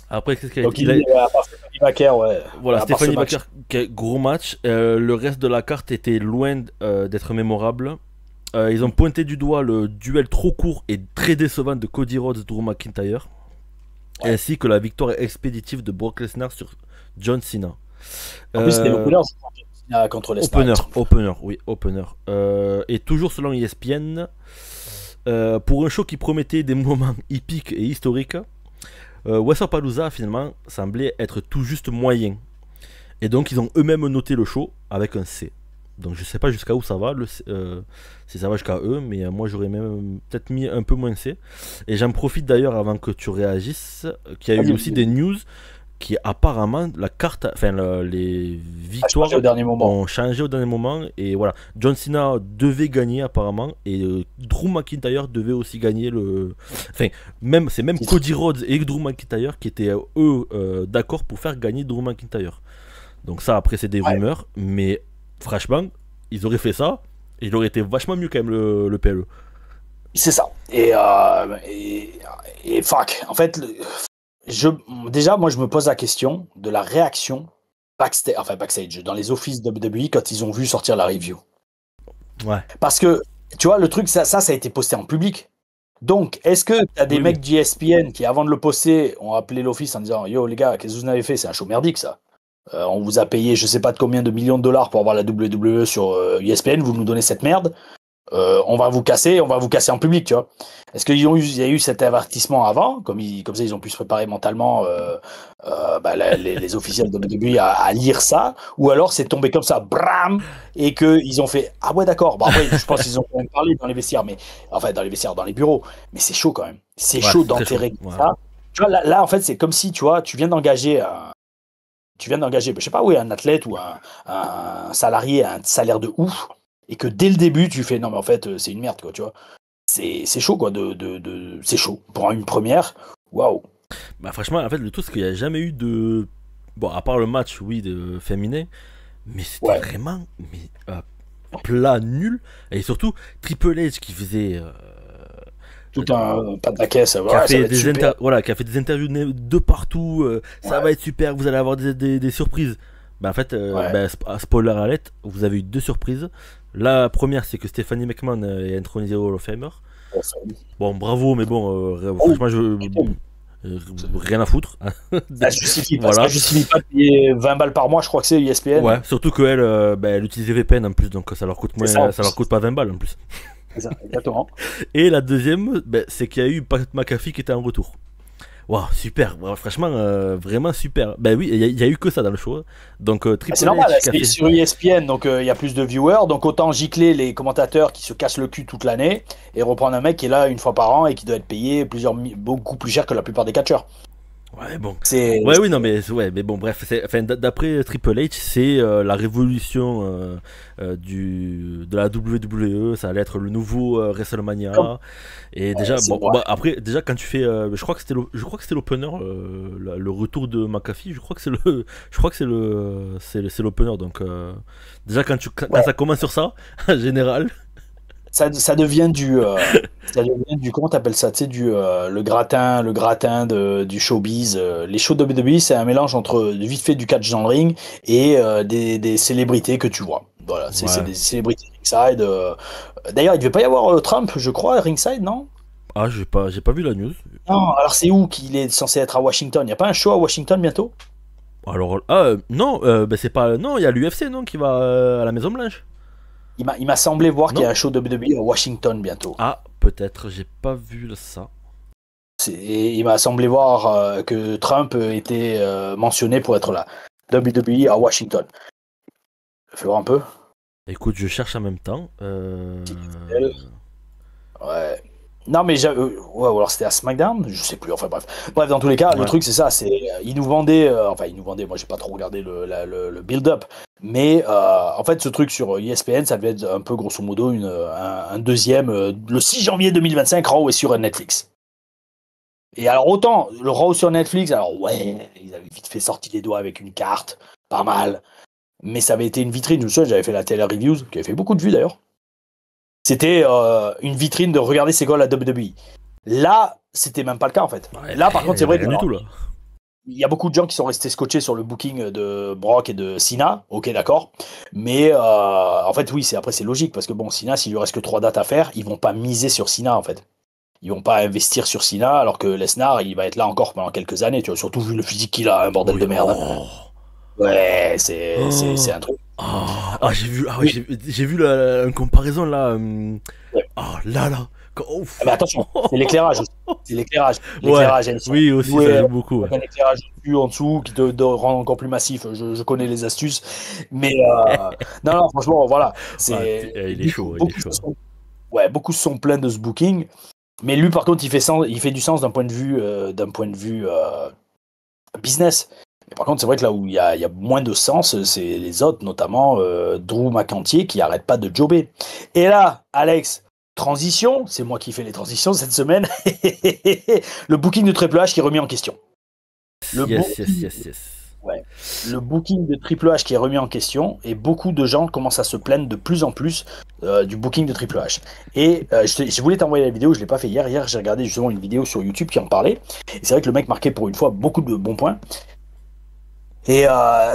après, qu'est-ce qu'il a Donc, dit Il a- à part Stephanie Vaquer, ouais. Voilà, À part ce Stéphanie match. Baker, gros match. Le reste de la carte était loin d'être mémorable. Ils ont pointé du doigt le duel trop court et très décevant de Cody Rhodes-Drew McIntyre, Ouais. ainsi que la victoire expéditive de Brock Lesnar sur John Cena. En plus, c'était Euh, l'opener contre Lesnar. opener, oui, opener. Et toujours selon ESPN, pour un show qui promettait des moments épiques et historiques, WrestlePalooza finalement semblait être tout juste moyen. Et donc ils ont eux-mêmes noté le show avec un C. Donc je sais pas jusqu'à où ça va, si ça va jusqu'à eux, mais moi j'aurais même peut-être mis un peu moins C. Et j'en profite d'ailleurs avant que tu réagisses, qu'il y a eu Vas-y, aussi vas-y. des news qui apparemment la carte, enfin les Ah, je pensais victoires au dernier moment. ont changé au dernier moment. Et voilà, John Cena devait gagner apparemment et Drew McIntyre devait aussi gagner le. Enfin, c'est même Titre. Cody Rhodes et Drew McIntyre qui étaient eux d'accord pour faire gagner Drew McIntyre. Donc ça après c'est des Ouais. rumeurs, mais franchement ils auraient fait ça et il aurait été vachement mieux quand même le PLE. C'est ça. Et fuck. En fait, déjà, moi, je me pose la question de la réaction backstage, dans les offices de WWE quand ils ont vu sortir la review. Ouais. Parce que, tu vois, le truc, ça a été posté en public. Donc, est-ce que tu as des mecs d'ESPN qui, avant de le poster, ont appelé l'office en disant Yo, les gars, qu'est-ce que vous avez fait? C'est un show merdique, ça. On vous a payé je sais pas de combien de millions de dollars pour avoir la WWE sur ESPN, vous nous donnez cette merde. On va vous casser en public, tu vois. Est-ce qu'il y a eu cet avertissement avant, comme ça ils ont pu se préparer mentalement les officiels de WWE à lire ça, ou alors c'est tombé comme ça, bram, et qu'ils ont fait ah ouais d'accord. Bon, après je pense qu'ils ont quand même parlé dans les vestiaires, mais enfin dans les bureaux, mais c'est chaud quand même. C'est chaud d'enterrer ça. Tu vois là en fait c'est comme si tu vois tu viens d'engager je sais pas un athlète ou un salarié à un salaire de ouf. Et que dès le début, tu fais non, mais en fait, c'est une merde, quoi, tu vois. C'est chaud, quoi, c'est chaud. Pour une première, waouh. Bah, franchement, en fait, le truc, c'est qu'il n'y a jamais eu de. Bon, à part le match, oui, de féminin, mais c'était vraiment plat nul. Et surtout, Triple H qui faisait. Tout un pataquès, qui a fait des interviews de partout. Ça va être super, vous allez avoir des surprises. Bah en fait, spoiler alert, vous avez eu 2 surprises. La première, c'est que Stephanie McMahon est intronisée au Hall of Famer. Bon, bravo, mais bon, franchement, rien à foutre. Ça justifie pas, ça justifie pas de payer 20 balles par mois, je crois que c'est ESPN. Ouais, surtout qu'elle elle utilise VPN en plus, donc ça leur coûte leur coûte pas 20 balles en plus. C'est ça, exactement. Et la deuxième, c'est qu'il y a eu Pat McAfee qui était en retour. Waouh, super, franchement, vraiment super. Ben oui, il y a eu que ça dans le show. Donc, c'est normal, c'est sur ESPN, donc il y a plus de viewers. Donc, autant gicler les commentateurs qui se cassent le cul toute l'année et reprendre un mec qui est là une fois par an et qui doit être payé beaucoup plus cher que la plupart des catcheurs. Ouais, bon. Mais bon, bref, d'après Triple H, c'est la révolution de la WWE. Ça allait être le nouveau WrestleMania. Et déjà, après, déjà quand tu fais, je crois que c'était l'opener, le retour de McAfee. Je crois que c'est l'opener. Donc déjà quand ça commence sur ça, en général. Ça devient du comment t'appelles ça, tu sais, le gratin du showbiz. Les shows de WWE, c'est un mélange entre vite fait du catch dans le ring et des célébrités que tu vois. Voilà, c'est des célébrités ringside. D'ailleurs, il devait pas y avoir Trump, je crois, ringside, non? Ah, j'ai pas vu la news. Non, alors c'est où qu'il est censé être à Washington? Il y a pas un show à Washington bientôt? Alors non, c'est pas non, il y a l'UFC non qui va à la Maison Blanche. Il m'a semblé voir qu'il y a un show de WWE à Washington bientôt. Ah, peut-être, j'ai pas vu ça. Il m'a semblé voir que Trump était mentionné pour être là. WWE à Washington. Fais voir un peu. Écoute, je cherche en même temps. Ouais. Non, mais ou alors c'était à SmackDown, je sais plus. Enfin bref, dans tous les cas, le truc c'est ça, ils nous vendaient, moi j'ai pas trop regardé le build-up, mais en fait ce truc sur ESPN, ça devait être un peu grosso modo un deuxième, le 6 janvier 2025, Raw est sur Netflix. Et alors autant le Raw sur Netflix, alors ils avaient vite fait sortir les doigts avec une carte, pas mal, mais ça avait été une vitrine. Je me souviens, j'avais fait la télé reviews, qui avait fait beaucoup de vues d'ailleurs. C'était une vitrine de regarder c'est quoi la WWE. Là, c'était même pas le cas en fait. Ouais, là, par contre, c'est vrai que il y a beaucoup de gens qui sont restés scotchés sur le booking de Brock et de Cena. Ok, d'accord. Mais en fait, oui, c'est logique parce que bon, Cena, s'il lui reste que 3 dates à faire, ils vont pas miser sur Cena en fait. Ils vont pas investir sur Cena alors que Lesnar, il va être là encore pendant quelques années. Tu vois, surtout vu le physique qu'il a, un bordel de merde. Ouais, c'est un truc. J'ai vu une comparaison là. Là. Mais attention, c'est l'éclairage. C'est l'éclairage. Oui, aussi, ça joue beaucoup. Un éclairage en dessous qui te rend encore plus massif. Je connais les astuces. Mais non, franchement, voilà. Il est chaud. Beaucoup se sont plaints de ce booking. Mais lui, par contre, il fait du sens d'un point de vue business. Mais par contre, c'est vrai que là où il y a moins de sens, c'est les autres, notamment Drew McIntyre qui arrête pas de jobber. Et là, Alex, transition, c'est moi qui fais les transitions cette semaine. Le booking de Triple H qui est remis en question. Yes. Ouais. Le booking de Triple H qui est remis en question et beaucoup de gens commencent à se plaindre de plus en plus du booking de Triple H. Et je voulais t'envoyer la vidéo, je l'ai pas fait hier. Hier, j'ai regardé justement une vidéo sur YouTube qui en parlait. Et c'est vrai que le mec marquait pour une fois beaucoup de bons points. Et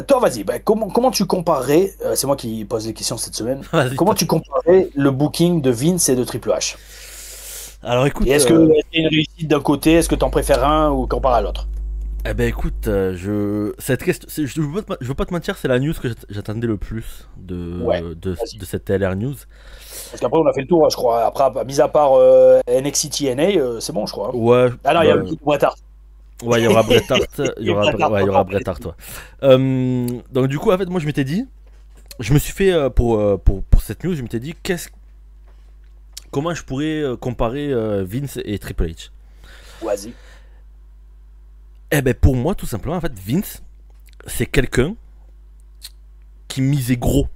toi, vas-y, comment tu comparerais, c'est moi qui pose les questions cette semaine, Vas-y, comment tu comparerais le booking de Vince et de Triple H? Alors écoute, Et est-ce que c'est une réussite d'un côté, est-ce que tu en préfères un ou comparé à l'autre? eh ben écoute, cette question, je veux pas te mentir, c'est la news que j'attendais le plus Ouais, de vas-y. cette TLR news. Parce qu'après, on a fait le tour, je crois. Après, mis à part NXT TNA, c'est bon, je crois. Ouais, Ah non, il y a le bah, petit Bret Hart. ouais, il y aura Bret Hart, il y Et aura, Bret Hart, ouais, il y aura Bret Hart, ouais. Donc du coup, en fait, moi je m'étais dit, je me suis fait pour cette news, je m'étais dit, comment je pourrais comparer Vince et Triple H. Vas-y. Eh ben pour moi, tout simplement, en fait, Vince, c'est quelqu'un qui misait gros.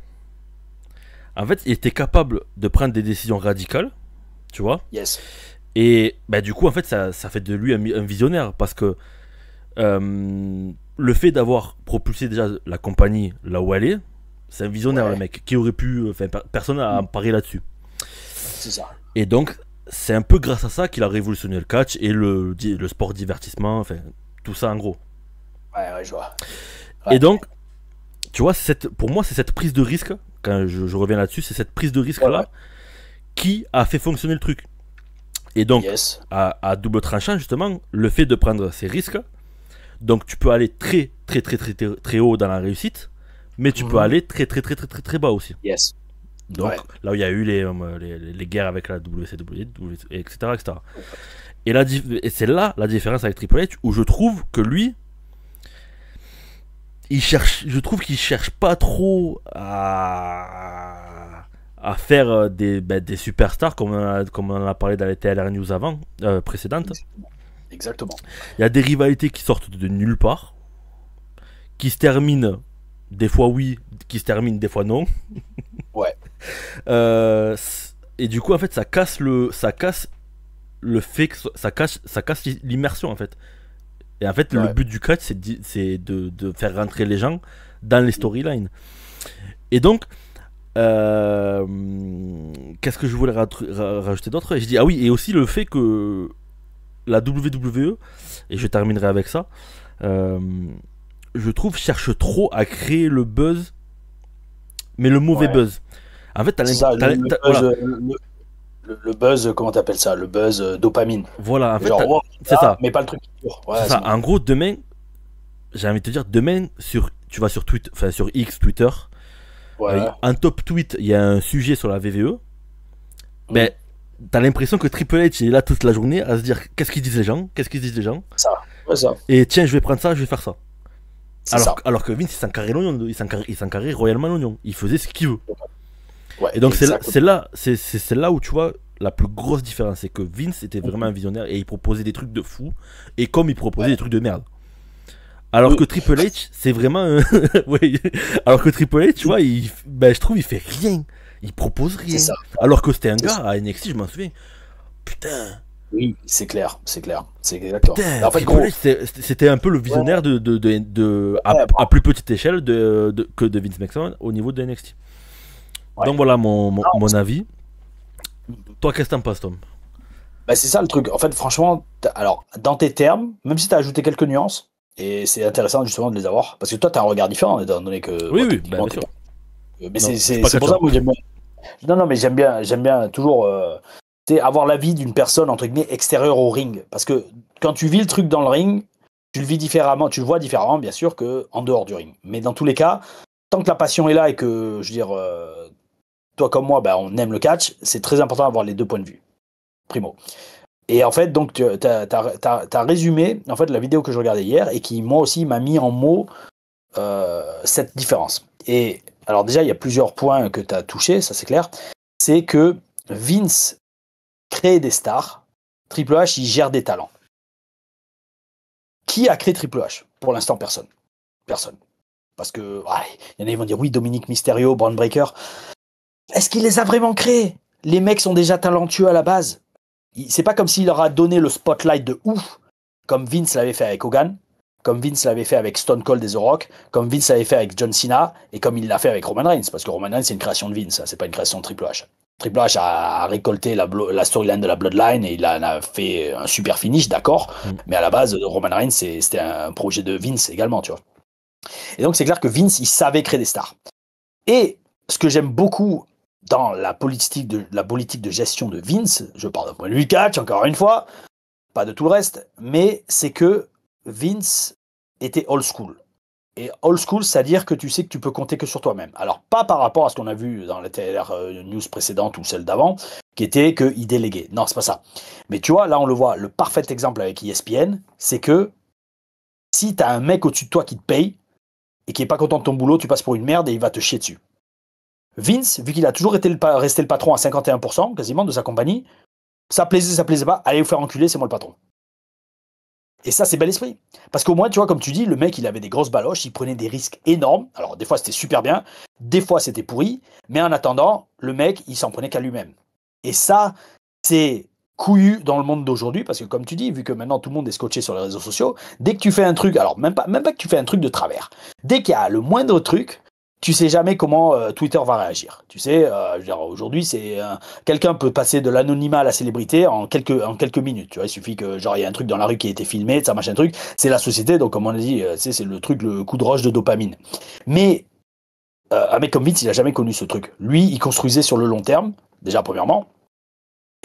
En fait, il était capable de prendre des décisions radicales, tu vois. Yes. Et bah, du coup, en fait, ça fait de lui un visionnaire parce que le fait d'avoir propulsé déjà la compagnie là où elle est, c'est un visionnaire, Ouais. le mec, qui aurait pu. Enfin, personne n'a parié là-dessus. C'est ça. Et donc, c'est un peu grâce à ça qu'il a révolutionné le catch et le sport divertissement, enfin, tout ça en gros. Ouais, je vois. Et donc, tu vois, pour moi, c'est cette prise de risque, quand je reviens là-dessus, c'est cette prise de risque-là Ouais. qui a fait fonctionner le truc. Et donc, Yes. à double tranchant, justement, le fait de prendre ces risques, donc tu peux aller très, très, très, très, très, très haut dans la réussite, mais tu peux aller très, très, très, très, très, très bas aussi. Yes. Donc, Ouais. là où il y a eu les guerres avec la WCW, etc., etc. Et, et c'est là la différence avec Triple H, où je trouve que lui, je trouve qu'il cherche pas trop à faire des superstars comme on en a parlé dans les TLR News précédentes. Exactement. Il y a des rivalités qui sortent de nulle part, qui se terminent des fois oui, qui se terminent des fois non. Ouais. Et du coup en fait ça casse le fait que ça casse l'immersion en fait. Et en fait, le but du catch, c'est de faire rentrer les gens dans les storylines. Et donc, qu'est-ce que je voulais rajouter d'autre? Je dis, ah oui, et aussi le fait que la WWE, et je terminerai avec ça, je trouve, cherche trop à créer le buzz, mais le mauvais buzz. En fait, t'as l'impression. Le buzz, comment t'appelles ça? Le buzz dopamine. Voilà, en fait, Genre, c'est ça. Mais pas le truc qui dure. Ouais, c'est ça. En gros, demain, j'ai envie de te dire, demain, tu vas sur Twitter, enfin sur X, Twitter, en top tweet, il y a un sujet sur la VVE. Ben, t'as l'impression que Triple H est là toute la journée à se dire qu'est-ce qu'ils disent les gens, Ça, ça. Et tiens, je vais prendre ça, je vais faire ça. Ça. Alors que Vince, il s'encarrait royalement l'oignon. Il faisait ce qu'il veut. Ouais, et donc c'est là où tu vois la plus grosse différence, c'est que Vince était vraiment un visionnaire et il proposait des trucs de fou, et comme il proposait des trucs de merde. Alors que Triple H, c'est vraiment ouais. Alors que Triple H, tu vois, je trouve il fait rien, il propose rien. Alors que c'était un gars à NXT, je m'en souviens. Putain. Oui, c'est clair, c'est exactement. Putain, en fait, Triple H, c'était un peu le visionnaire à plus petite échelle que de Vince McMahon au niveau de NXT. Ouais. Donc voilà mon avis. Toi, qu'est-ce que t'en penses, Tom? Bah, c'est ça le truc. En fait, franchement, alors, dans tes termes, même si tu as ajouté quelques nuances, et c'est intéressant justement de les avoir, parce que toi, tu as un regard différent, étant donné que. Oui, bien sûr. Mais c'est pour ça que moi, j'aime bien. Non, mais j'aime bien toujours avoir l'avis d'une personne, entre guillemets, extérieure au ring. Parce que quand tu vis le truc dans le ring, tu le vis différemment, tu le vois différemment, bien sûr, qu'en dehors du ring. Mais dans tous les cas, tant que la passion est là et que, je veux dire, toi comme moi, on aime le catch, c'est très important d'avoir les deux points de vue. Primo. Et en fait, donc, tu as résumé en fait, la vidéo que je regardais hier et qui, moi aussi, m'a mis en mots cette différence. Et alors déjà, il y a plusieurs points que tu as touchés, ça c'est clair. C'est que Vince crée des stars, Triple H, il gère des talents. Qui a créé Triple H? Pour l'instant, personne. Personne. Parce que, il y en a qui vont dire, oui, Dominique Mysterio, Braun Breaker. Est-ce qu'il les a vraiment créés? Les mecs sont déjà talentueux à la base. C'est pas comme s'il leur a donné le spotlight de ouf, comme Vince l'avait fait avec Hogan. comme Vince l'avait fait avec Stone Cold et The Rock, comme Vince l'avait fait avec John Cena, et comme il l'a fait avec Roman Reigns, parce que Roman Reigns, c'est une création de Vince, c'est pas une création de Triple H. Triple H a récolté la storyline de la Bloodline et il en a fait un super finish, d'accord, mais à la base, Roman Reigns, c'était un projet de Vince également, tu vois. Et donc, c'est clair que Vince, il savait créer des stars. Et ce que j'aime beaucoup dans la politique de gestion de Vince, je parle d'un point de vue catch, encore une fois, pas de tout le reste, mais c'est que Vince était old school. Et old school, c'est-à-dire que tu sais que tu peux compter que sur toi-même. Alors, pas par rapport à ce qu'on a vu dans la TLR news précédente ou celle d'avant, qui était qu'il déléguait. Non, c'est pas ça. Mais tu vois, là, on le voit, le parfait exemple avec ESPN, c'est que si t'as un mec au-dessus de toi qui te paye et qui est pas content de ton boulot, tu passes pour une merde et il va te chier dessus. Vince, vu qu'il a toujours resté le patron à 51% quasiment de sa compagnie, ça plaisait pas, allez vous faire enculer, c'est moi le patron. Et ça, c'est bel esprit. Parce qu'au moins, tu vois, comme tu dis, le mec, il avait des grosses baloches, il prenait des risques énormes. Alors, des fois, c'était super bien, des fois, c'était pourri. Mais en attendant, le mec, il s'en prenait qu'à lui-même. Et ça, c'est couillu dans le monde d'aujourd'hui, parce que comme tu dis, vu que maintenant tout le monde est scotché sur les réseaux sociaux, dès que tu fais un truc, alors même pas que tu fais un truc de travers, dès qu'il y a le moindre truc, tu sais jamais comment Twitter va réagir. Tu sais, aujourd'hui, quelqu'un peut passer de l'anonymat à la célébrité en quelques minutes. Tu vois, il suffit que il y a un truc dans la rue qui a été filmé, ça machin truc. C'est la société, donc comme on a dit, c'est le truc, le coup de roche de dopamine. Mais un mec comme Vince, il a jamais connu ce truc. Lui, il construisait sur le long terme, déjà premièrement.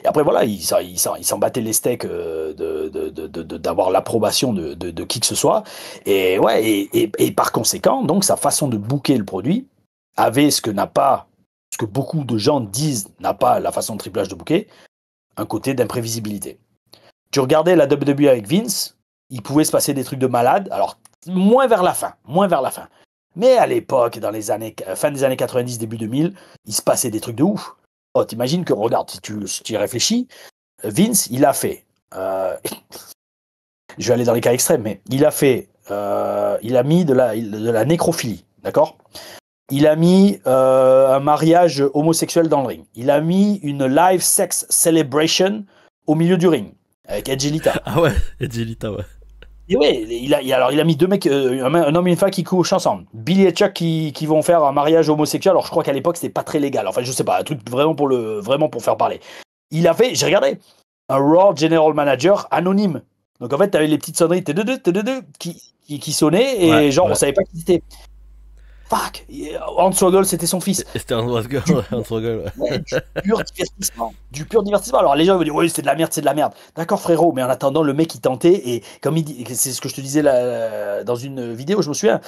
Et après, voilà, il s'en battait les steaks d'avoir l'approbation de qui que ce soit. Et, ouais, et par conséquent, donc, sa façon de booker le produit avait ce que beaucoup de gens disent n'a pas la façon de Triple H de booker, un côté d'imprévisibilité. Tu regardais la WWE avec Vince, il pouvait se passer des trucs de malade, alors moins vers la fin. Mais à l'époque, dans les fin des années 90, début 2000, il se passait des trucs de ouf. Oh, t'imagines que, regarde, si tu y réfléchis, Vince, il a fait, je vais aller dans les cas extrêmes, mais il a mis de la nécrophilie, d'accord ? Il a mis un mariage homosexuel dans le ring. Il a mis une live sex celebration au milieu du ring, avec Edge et Lita. Ah ouais, Edge et Lita, ouais. Et ouais, il a mis deux mecs, un homme et une femme qui couchent ensemble. Billy et Chuck qui vont faire un mariage homosexuel. Alors je crois qu'à l'époque c'était pas très légal. Enfin je sais pas, un truc vraiment pour faire parler. Il a fait, j'ai regardé, un Raw General Manager anonyme. Donc en fait t'avais les petites sonneries qui sonnaient et ouais, on savait pas qui c'était. Fuck, Hornswoggle c'était son fils. C'était Hornswoggle, ouais. Du pur divertissement. Alors les gens vont dire oui c'est de la merde. D'accord frérot, mais en attendant le mec il tentait et comme il dit, c'est ce que je te disais là, dans une vidéo, je me souviens,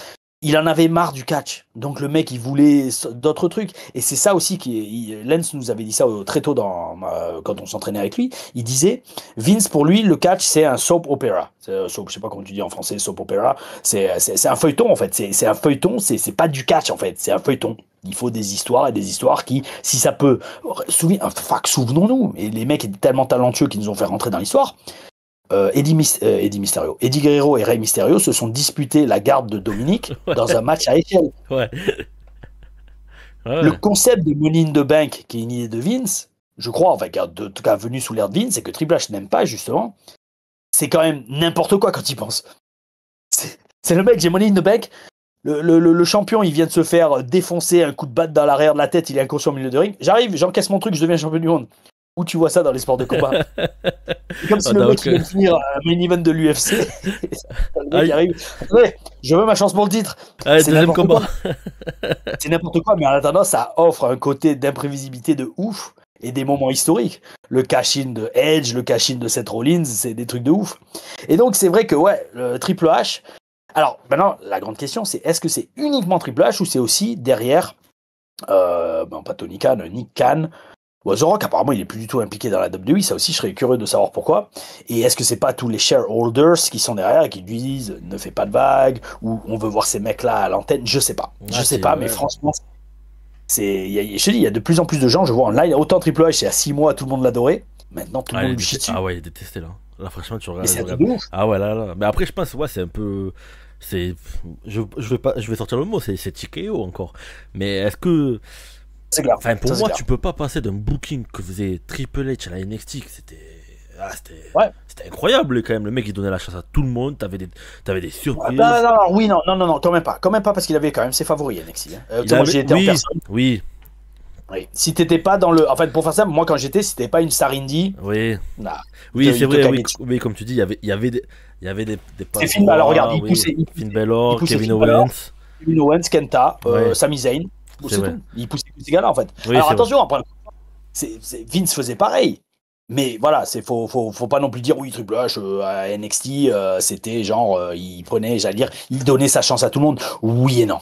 il en avait marre du catch. Donc le mec il voulait d'autres trucs et c'est ça aussi Lance nous avait dit ça très tôt quand on s'entraînait avec lui. Il disait Vince pour lui le catch c'est un soap opera. Je sais pas comment tu dis en français soap opera. C'est un feuilleton en fait. C'est un feuilleton. C'est pas du catch en fait. C'est un feuilleton. Il faut des histoires et des histoires qui, si ça peut, souvenons-nous. Et les mecs étaient tellement talentueux qu'ils nous ont fait rentrer dans l'histoire. Eddie Guerrero et Rey Mysterio se sont disputés la garde de Dominique dans un match à échelle. Ouais. Le concept de Money in the Bank, qui est une idée de Vince, je crois, enfin, en tout cas venu sous l'ère de Vince, et que Triple H n'aime pas, justement, c'est quand même n'importe quoi quand il pense. C'est le mec, j'ai Money in the Bank, le champion, il vient de se faire défoncer un coup de batte dans l'arrière de la tête, il est inconscient au milieu de ring. J'arrive, j'encaisse mon truc, je deviens champion du monde. Où tu vois ça dans les sports de combat? C'est comme si le mec vient de finir un main event de l'UFC. Le mec qui arrive. Ouais, je veux ma chance pour le titre. Allez, deuxième combat. C'est n'importe quoi, mais en attendant, ça offre un côté d'imprévisibilité de ouf et des moments historiques. Le cash-in de Edge, le cash-in de Seth Rollins, c'est des trucs de ouf. Et donc, c'est vrai que, ouais, le Triple H. Alors, maintenant, la grande question, c'est est-ce que c'est uniquement Triple H ou c'est aussi derrière, pas Tony Khan, Nick Khan? The Rock, apparemment, il est plus du tout impliqué dans la WWE. Ça aussi, je serais curieux de savoir pourquoi. Et est-ce que c'est pas tous les shareholders qui sont derrière et qui lui disent ne fais pas de vagues ou on veut voir ces mecs-là à l'antenne? Je sais pas. Je sais pas, mais franchement, je te dis, il y a de plus en plus de gens. Je vois en live, autant Triple H, il y a 6 mois, tout le monde l'adorait. Maintenant, tout le monde lui chie dessus. Ah ouais, il est détesté là. Là, franchement, tu regardes. Ah ouais, là. Mais après, je pense, ouais, c'est un peu. Je vais sortir le mot, c'est TKO encore. Mais est-ce que. C'est clair. Enfin, pour moi, tu peux pas passer d'un booking que faisait Triple H à la NXT, que c'était Ouais. c'était incroyable quand même. Le mec il donnait la chance à tout le monde. T'avais des surprises. Non, quand même pas. Quand même pas parce qu'il avait quand même ses favoris NXT. Moi j'y étais en personne. Oui. Oui. Si t'étais pas dans le. En fait, pour faire ça, moi quand j'étais, si t'étais pas une star indie. Oui. Nah, oui, c'est vrai. Oui, comme tu dis, il y avait des c'est Finn. Alors regarde, il poussait. Finn Balor, Kevin Owens. Kevin Owens, Kenta, Sami Zayn. C'est tout. Il poussait tous ces gars-là en fait. Oui, alors attention, après, Vince faisait pareil. Mais voilà, faut pas non plus dire oui, Triple H à NXT, c'était genre, il prenait, j'allais dire, il donnait sa chance à tout le monde. Oui et non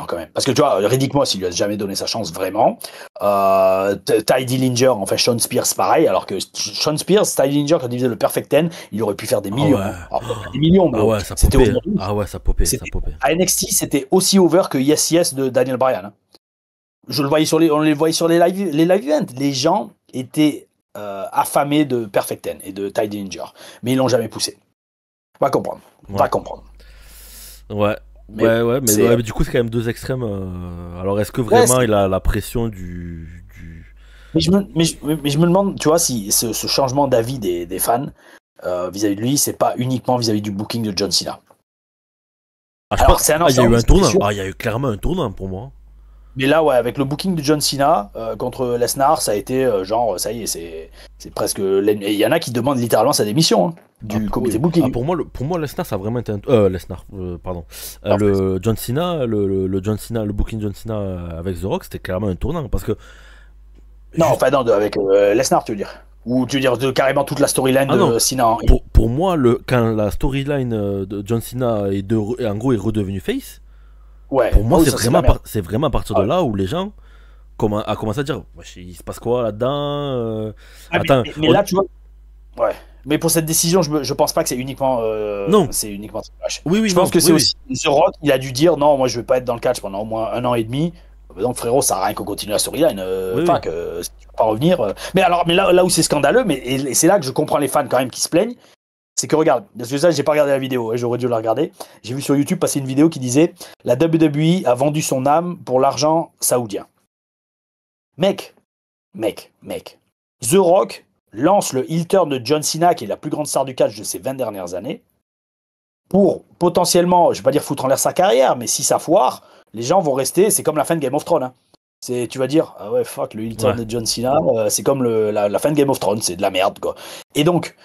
quand même. Parce que tu vois, Riddick Moss, il lui a jamais donné sa chance vraiment. Ty Dillinger, enfin Sean Spears, pareil. Alors que Sean Spears, Ty Dillinger, quand il faisait le Perfect 10, il aurait pu faire des millions. Alors, des millions, mais c'était aujourd'hui. Ça popait. À NXT, c'était aussi over que Yes Yes de Daniel Bryan. Hein. On les voyait sur les live events. Les gens étaient affamés de Perfect 10 et de Ty Dillinger. Mais ils l'ont jamais poussé. Va comprendre. Ouais. Mais du coup, c'est quand même deux extrêmes. Alors, est-ce que vraiment il a la pression du... Mais je me demande, tu vois, si ce changement d'avis des fans vis-à-vis de lui, c'est pas uniquement vis-à-vis du booking de John Cena. Alors, il y a eu un tournant. Il y a eu clairement un tournant pour moi. Mais là, ouais, avec le booking de John Cena contre Lesnar, ça a été genre, ça y est, c'est presque. Il y en a qui demandent littéralement sa démission du comité booking. Pour moi, Lesnar, ça a vraiment été pardon. Le John Cena, le booking John Cena avec The Rock, c'était clairement un tournant parce que. Non, enfin non, avec Lesnar, tu veux dire. Ou tu veux dire carrément toute la storyline de Cena. Pour moi, quand la storyline de John Cena en gros est redevenue face. Ouais, pour moi, c'est vraiment à partir de là où les gens a commencé à dire il se passe quoi là-dedans Attends, mais là, tu vois. Ouais. Mais pour cette décision, je pense pas que c'est uniquement. Non. C'est uniquement. Oui, je pense que c'est aussi. The Rock, il a dû dire non, moi je vais pas être dans le catch pendant au moins 1 an et demi. Donc frérot, ça sert à rien qu'on continue la storyline. Que si tu veux pas revenir. Mais là où c'est scandaleux, et c'est là que je comprends les fans quand même qui se plaignent. C'est que regarde, parce que ça, j'ai pas regardé la vidéo, j'aurais dû la regarder. J'ai vu sur YouTube passer une vidéo qui disait la WWE a vendu son âme pour l'argent saoudien. Mec. The Rock lance le heel turn de John Cena, qui est la plus grande star du catch de ces 20 dernières années, pour potentiellement, je vais pas dire foutre en l'air sa carrière, mais si ça foire, les gens vont rester, c'est comme la fin de Game of Thrones. Hein. Tu vas dire, ah ouais, fuck, le heel turn de John Cena, c'est comme la fin de Game of Thrones, c'est de la merde, quoi. Et donc,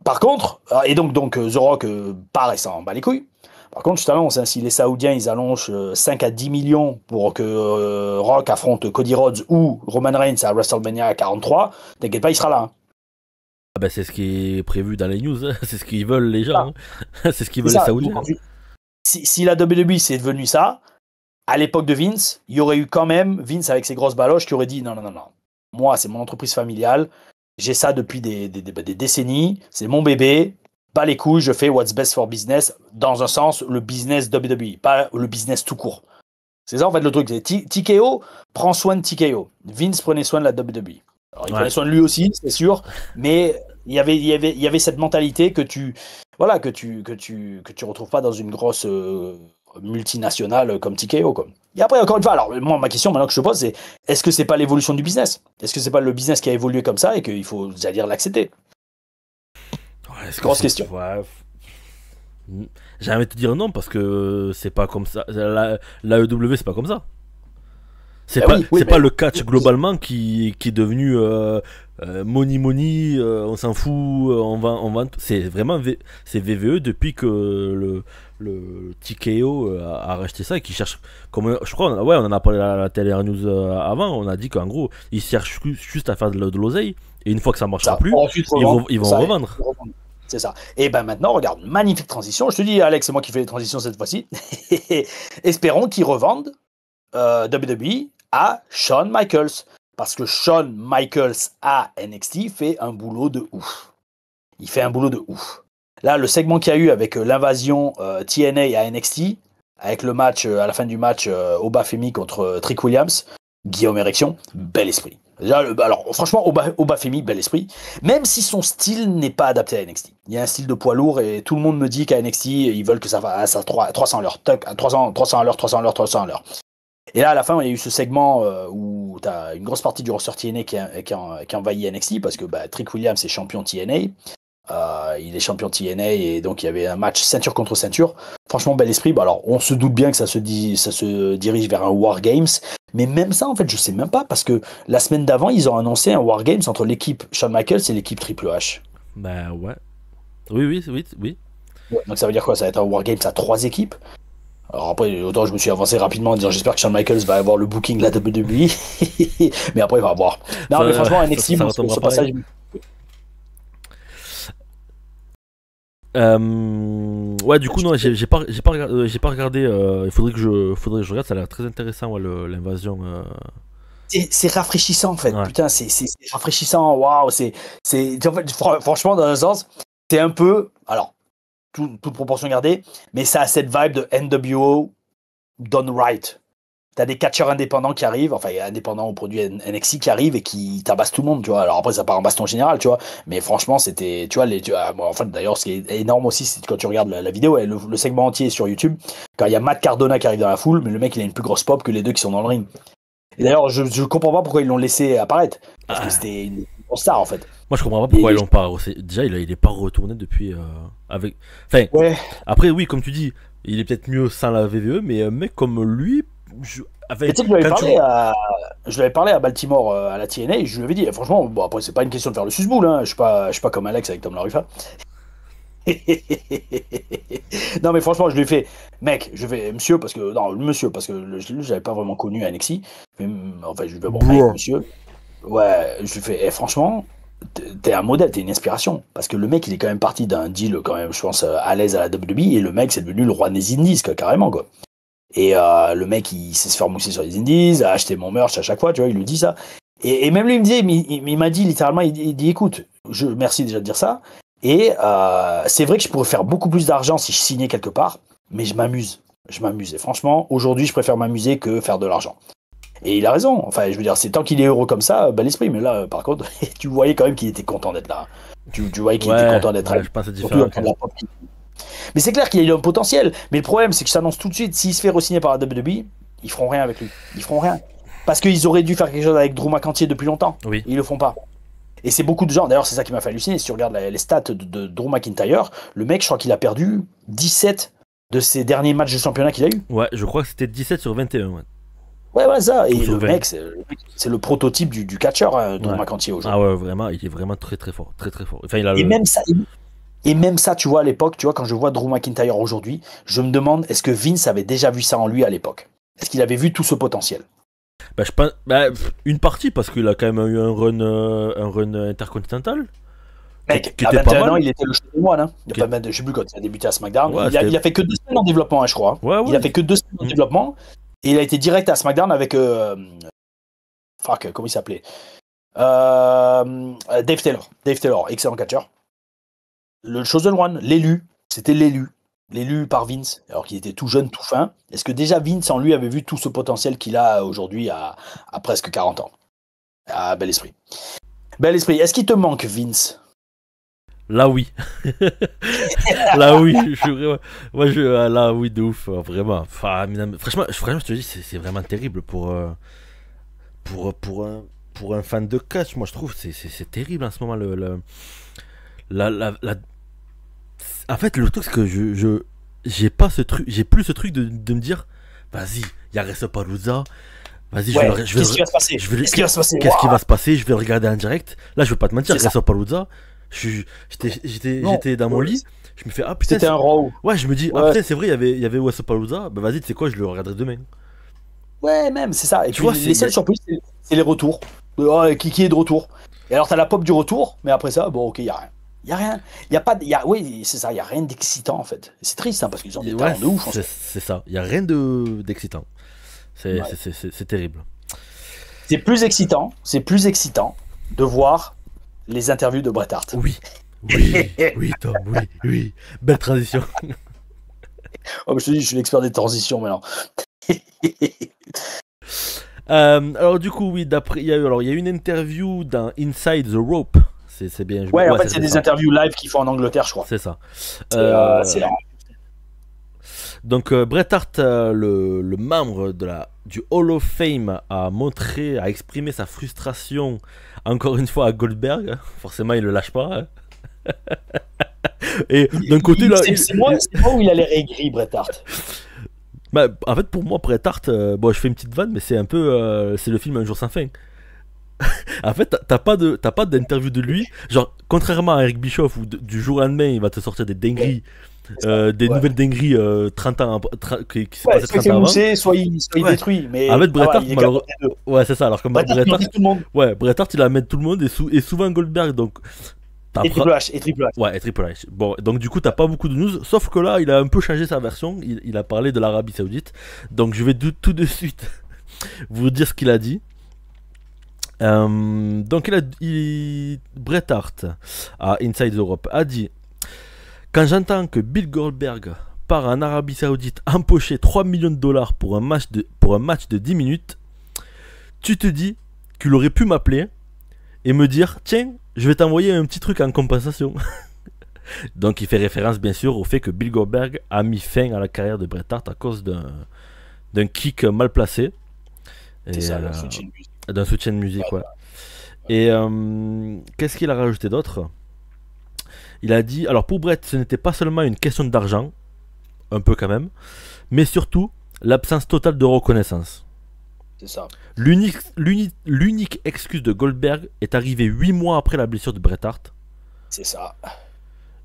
par contre, The Rock part et s'en bat les couilles. Par contre, je t'annonce, si les Saoudiens ils allongent 5 à 10 millions pour que Rock affronte Cody Rhodes ou Roman Reigns à WrestleMania 43, t'inquiète pas, il sera là. Hein. Ah bah c'est ce qui est prévu dans les news, hein. C'est ce qu'ils veulent les gens, hein. C'est ce qu'ils veulent les Saoudiens. Donc, si la WWE c'est devenu ça, à l'époque de Vince, il y aurait eu quand même Vince avec ses grosses baloches qui aurait dit non. Moi, c'est mon entreprise familiale. J'ai ça depuis des décennies, c'est mon bébé, pas les couilles, je fais what's best for business, dans un sens, le business WWE, pas le business tout court. C'est ça en fait le truc, TKO prend soin de TKO, Vince prenait soin de la WWE. Alors, il prenait soin de lui aussi, c'est sûr, mais il y avait cette mentalité que tu retrouves pas dans une grosse multinationale comme TKO, quoi. Et après, encore une fois, alors moi, ma question maintenant que je te pose, c'est est-ce que c'est pas l'évolution du business? Est-ce que c'est pas le business qui a évolué comme ça et qu'il faut, j'allais dire, l'accepter? Grosse question. J'ai envie de te dire non parce que c'est pas comme ça. La EW, c'est pas comme ça. C'est pas le catch globalement qui est devenu money, on s'en fout, on vend. C'est vraiment c'est VVE depuis que le TKO a racheté ça et qui cherche, comme je crois, on en a parlé à la télé news avant, on a dit qu'en gros ils cherchent juste à faire de l'oseille et une fois que ça marchera plus, ils vont revendre. C'est ça. Et ben maintenant, regarde, magnifique transition. Je te dis, Alex, c'est moi qui fais les transitions cette fois-ci. Espérons qu'ils revendent WWE à Shawn Michaels. Parce que Shawn Michaels à NXT fait un boulot de ouf. Il fait un boulot de ouf. Là, le segment qu'il y a eu avec l'invasion TNA à NXT, avec le match, à la fin du match, Oba Femi contre Trick Williams, Guillaume Érection, bel esprit. Déjà, alors, franchement, Oba Femi, bel esprit. Même si son style n'est pas adapté à NXT. Il y a un style de poids lourd et tout le monde me dit qu'à NXT, ils veulent que ça va à 300 à l'heure. 300 à l'heure. Et là, à la fin, il y a eu ce segment où tu as une grosse partie du roster TNA qui envahit NXT parce que Trick Williams est champion TNA. Il est champion TNA et donc il y avait un match ceinture contre ceinture. Franchement, bel esprit. Alors, on se doute bien que ça se dirige vers un War Games. Mais même ça, en fait, je sais même pas parce que la semaine d'avant, ils ont annoncé un War Games entre l'équipe Shawn Michaels et l'équipe Triple H. Bah ouais. Oui. Ouais, donc ça veut dire quoi? Ça va être un War Games à 3 équipes. Alors après, autant je me suis avancé rapidement en disant j'espère que Shawn Michaels va avoir le booking de la WWE. Mais après, il va voir. Non, mais franchement, NXT, ce passage. Ouais, du coup, non, j'ai pas regardé. Il faudrait que je regarde. Ça a l'air très intéressant, l'invasion. C'est rafraîchissant en fait. Ouais. Putain, c'est rafraîchissant. Waouh, en fait, franchement, dans un sens, c'est un peu. Alors, toute proportion gardée, mais ça a cette vibe de NWO done right. T'as des catcheurs indépendants qui arrivent, enfin indépendants au produit NXT qui arrivent et qui tabassent tout le monde, tu vois. Alors après ça part en baston général, tu vois. Mais franchement c'était, tu vois, en fait d'ailleurs ce qui est énorme aussi, c'est quand tu regardes la vidéo, le segment entier sur YouTube, quand il y a Matt Cardona qui arrive dans la foule, mais le mec il a une plus grosse pop que les deux qui sont dans le ring. Et d'ailleurs je comprends pas pourquoi ils l'ont laissé apparaître, parce que c'était une star en fait. Moi je comprends pas pourquoi ils l'ont pas. Déjà il est pas retourné depuis avec. Enfin. Ouais. Après oui comme tu dis, il est peut-être mieux sans la VVE, mais un mec comme lui. Je lui avais parlé à Baltimore à la TNA et je lui avais dit franchement bon après c'est pas une question de faire le susboule hein, je suis pas comme Alex avec Tom Larufa. Non mais franchement je lui ai fait mec monsieur parce que j'avais pas vraiment connu à NXT mais enfin je lui ai fait bon mec, monsieur ouais je lui ai fait franchement t'es un modèle, t'es une inspiration parce que le mec il est quand même parti d'un deal quand même je pense à l'aise à la WWE et le mec c'est devenu le roi des indies carrément quoi. Et le mec, il sait se faire mousser sur les indies, a acheté mon merch à chaque fois, tu vois, il lui dit ça. Et même lui, il me disait, il m'a dit littéralement, il dit, écoute, merci déjà de dire ça. Et c'est vrai que je pourrais faire beaucoup plus d'argent si je signais quelque part, mais je m'amuse. Et franchement, aujourd'hui, je préfère m'amuser que faire de l'argent. Et il a raison. Enfin, je veux dire, c'est tant qu'il est heureux comme ça, bel esprit. Mais là, par contre, tu voyais quand même qu'il était content d'être là. Tu voyais qu'il était content d'être là. Je pense que c'est différent. Mais c'est clair qu'il y a eu un potentiel. Mais le problème, c'est que je t'annonce tout de suite, s'il se fait re-signer par la WWE, ils feront rien avec lui. Ils feront rien. Parce qu'ils auraient dû faire quelque chose avec Drew McIntyre depuis longtemps. Oui. Ils le font pas. Et c'est beaucoup de gens. D'ailleurs, c'est ça qui m'a fait halluciner. Si tu regardes les stats de Drew McIntyre, le mec, je crois qu'il a perdu 17 de ses derniers matchs de championnat qu'il a eu. Ouais, je crois que c'était 17 sur 21. Ouais, ça. Et le mec, c'est le prototype du catcheur, hein, Drew McIntyre aujourd'hui. Ah ouais, vraiment, il est vraiment très très fort. Très très fort. Enfin, même ça, tu vois, à l'époque, tu vois, quand je vois Drew McIntyre aujourd'hui, je me demande, est-ce que Vince avait déjà vu ça en lui à l'époque? Est-ce qu'il avait vu tout ce potentiel? Je pense, une partie, parce qu'il a quand même eu un run intercontinental. Mec, à 21 ans, il était le chosen one. Hein. Je sais plus quand il a débuté à SmackDown. Ouais, il a fait que 2 semaines en développement, hein, je crois. Ouais. Il a fait que 2 semaines en développement. Et il a été direct à SmackDown avec... comment il s'appelait Dave Taylor, excellent catcheur. Le Chosen One, c'était l'élu par Vince, alors qu'il était tout jeune, tout fin. Est-ce que déjà Vince en lui avait vu tout ce potentiel qu'il a aujourd'hui à presque 40 ans? Ah, bel esprit. Est-ce qu'il te manque Vince? Là oui. Là oui, là oui de ouf, vraiment. Enfin, franchement, je te dis, c'est vraiment terrible pour un fan de catch. Moi, je trouve c'est terrible en ce moment En fait, le truc c'est que j'ai plus ce truc de me dire, vas-y, il y a WrestlePalooza. Vas-y, qu'est-ce qui va se passer? Qu'est-ce qui va se passer? Je vais le regarder en direct. Là, je veux pas te mentir, WrestlePalooza. J'étais dans mon lit. Je me fais putain. C'était un raw. Ouais, je me dis putain, c'est vrai, il y avait WrestlePalooza. Bah vas-y, tu sais quoi, je le regarderai demain. Ouais, même c'est ça. Et tu vois, les seules surprises, c'est les retours. Qui est de retour? Et alors t'as la pop du retour, mais après ça, bon, ok, y a rien. Oui, c'est ça, il y a rien d'excitant en fait. C'est triste hein, parce qu'ils ont des talents de ouf. C'est ça, il y a rien d'excitant. C'est terrible. C'est plus excitant de voir les interviews de Bret Hart. Oui, Tom, oui. Belle transition. Je te dis, je suis l'expert des transitions maintenant. Alors du coup, oui, il y a eu une interview dans Inside the Rope. C'est bien. Ouais, en fait, c'est des interviews live qu'ils font en Angleterre, je crois. C'est ça. C'est là. Donc Bret Hart, le membre de la du Hall of Fame a montré, a exprimé sa frustration encore une fois à Goldberg. Forcément, il le lâche pas. Hein. Et d'un côté, là. C'est moi où il a l'air aigri, Bret Hart. Bah, en fait, pour moi, Bret Hart, bon, je fais une petite vanne, mais c'est un peu. C'est le film Un jour sans fin. En fait, t'as pas d'interview de lui. Genre, contrairement à Eric Bischoff, où du jour au lendemain, il va te sortir des dingueries. Des nouvelles dingueries 30 ans qui se passaient 30 ans avant. Soit il détruit. Mais avec Bret Hart, ouais, c'est ça. Alors que Bret Hart, Bret Hart, il amène tout le monde et souvent Goldberg. Donc, et Triple H. Ouais, et Triple H. Bon, donc du coup, t'as pas beaucoup de news. Sauf que là, il a un peu changé sa version. Il a parlé de l'Arabie Saoudite. Donc, je vais tout de suite vous dire ce qu'il a dit. Donc, Bret Hart à Inside Europe a dit: quand j'entends que Bill Goldberg part en Arabie Saoudite empocher 3 millions de dollars pour un match de 10 minutes, tu te dis qu'il aurait pu m'appeler et me dire: tiens, je vais t'envoyer un petit truc en compensation. Donc il fait référence bien sûr au fait que Bill Goldberg a mis fin à la carrière de Bret Hart à cause d'un kick mal placé. C'est ça, d'un soutien de musique, ouais. Et qu'est-ce qu'il a rajouté d'autre? Il a dit, alors pour Bret, ce n'était pas seulement une question d'argent, un peu quand même, mais surtout l'absence totale de reconnaissance. C'est ça. L'unique excuse de Goldberg est arrivée 8 mois après la blessure de Bret Hart. C'est ça.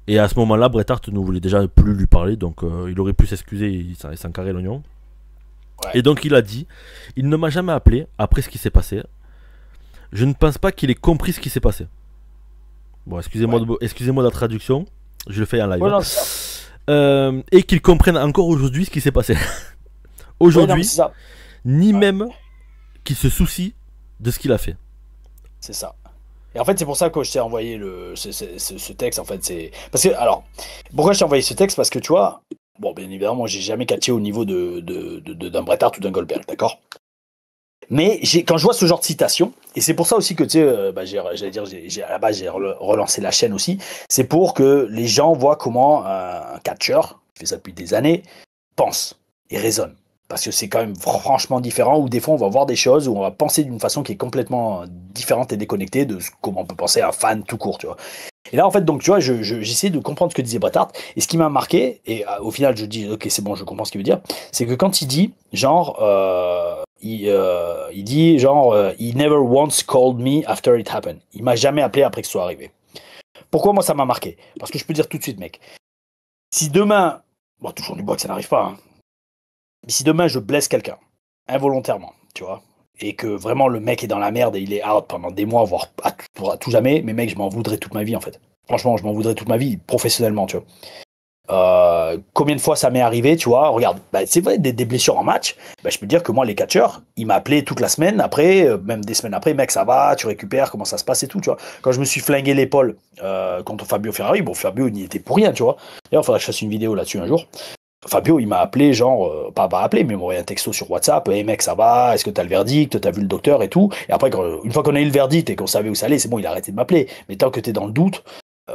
Et à ce moment-là, Bret Hart ne voulait déjà plus lui parler, donc il aurait pu s'excuser, il s'en carrait l'oignon. Ouais. Et donc il a dit: il ne m'a jamais appelé après ce qui s'est passé. Je ne pense pas qu'il ait compris ce qui s'est passé. Bon, excusez-moi de la traduction, je le fais en live. Ouais, non, et qu'il comprenne encore aujourd'hui ce qui s'est passé. Aujourd'hui, ni même qu'il se soucie de ce qu'il a fait. C'est ça. Et en fait, c'est pour ça que je t'ai envoyé ce texte. En fait, c'est parce que, alors, pourquoi je t'ai envoyé ce texte? Parce que tu vois, bon, bien évidemment, moi, j'ai jamais catché au niveau d'un Bret Hart ou d'un Goldberg, d'accord? Mais quand je vois ce genre de citation, et c'est pour ça aussi que tu sais, à la base j'ai relancé la chaîne aussi, c'est pour que les gens voient comment un catcheur qui fait ça depuis des années pense et raisonne. Parce que c'est quand même franchement différent, où des fois on va voir des choses où on va penser d'une façon qui est complètement différente et déconnectée de comment on peut penser un fan tout court, tu vois. Et là en fait, donc tu vois, j'essaie de comprendre ce que disait Bret Hart, et ce qui m'a marqué, et au final je dis ok, c'est bon, je comprends ce qu'il veut dire, c'est que quand il dit genre il dit genre he never once called me after it happened. Il m'a jamais appelé après que ce soit arrivé. Pourquoi moi ça m'a marqué? Parce que je peux dire tout de suite, mec, si demain, bon, toujours du bois que ça n'arrive pas, hein, mais si demain je blesse quelqu'un involontairement, tu vois, et que vraiment le mec est dans la merde et il est out pendant des mois, voire à tout jamais, mais mec, je m'en voudrais toute ma vie en fait. Franchement, je m'en voudrais toute ma vie, professionnellement, tu vois. Combien de fois ça m'est arrivé, tu vois, regarde, bah, c'est vrai, des blessures en match, bah, je peux te dire que moi, les catcheurs, ils m'appelaient toute la semaine après, même des semaines après, mec, ça va, tu récupères, comment ça se passe et tout, tu vois. Quand je me suis flingué l'épaule contre Fabio Ferrari, bon, Fabio, il n'y était pour rien, tu vois. D'ailleurs, il faudrait que je fasse une vidéo là-dessus un jour. Fabio, il m'a appelé, genre, pas appelé, mais il m'a envoyé un texto sur WhatsApp. Hey mec, ça va? Est-ce que t'as le verdict? T'as vu le docteur et tout? Et après, une fois qu'on a eu le verdict et qu'on savait où ça allait, c'est bon, il a arrêté de m'appeler. Mais tant que t'es dans le doute,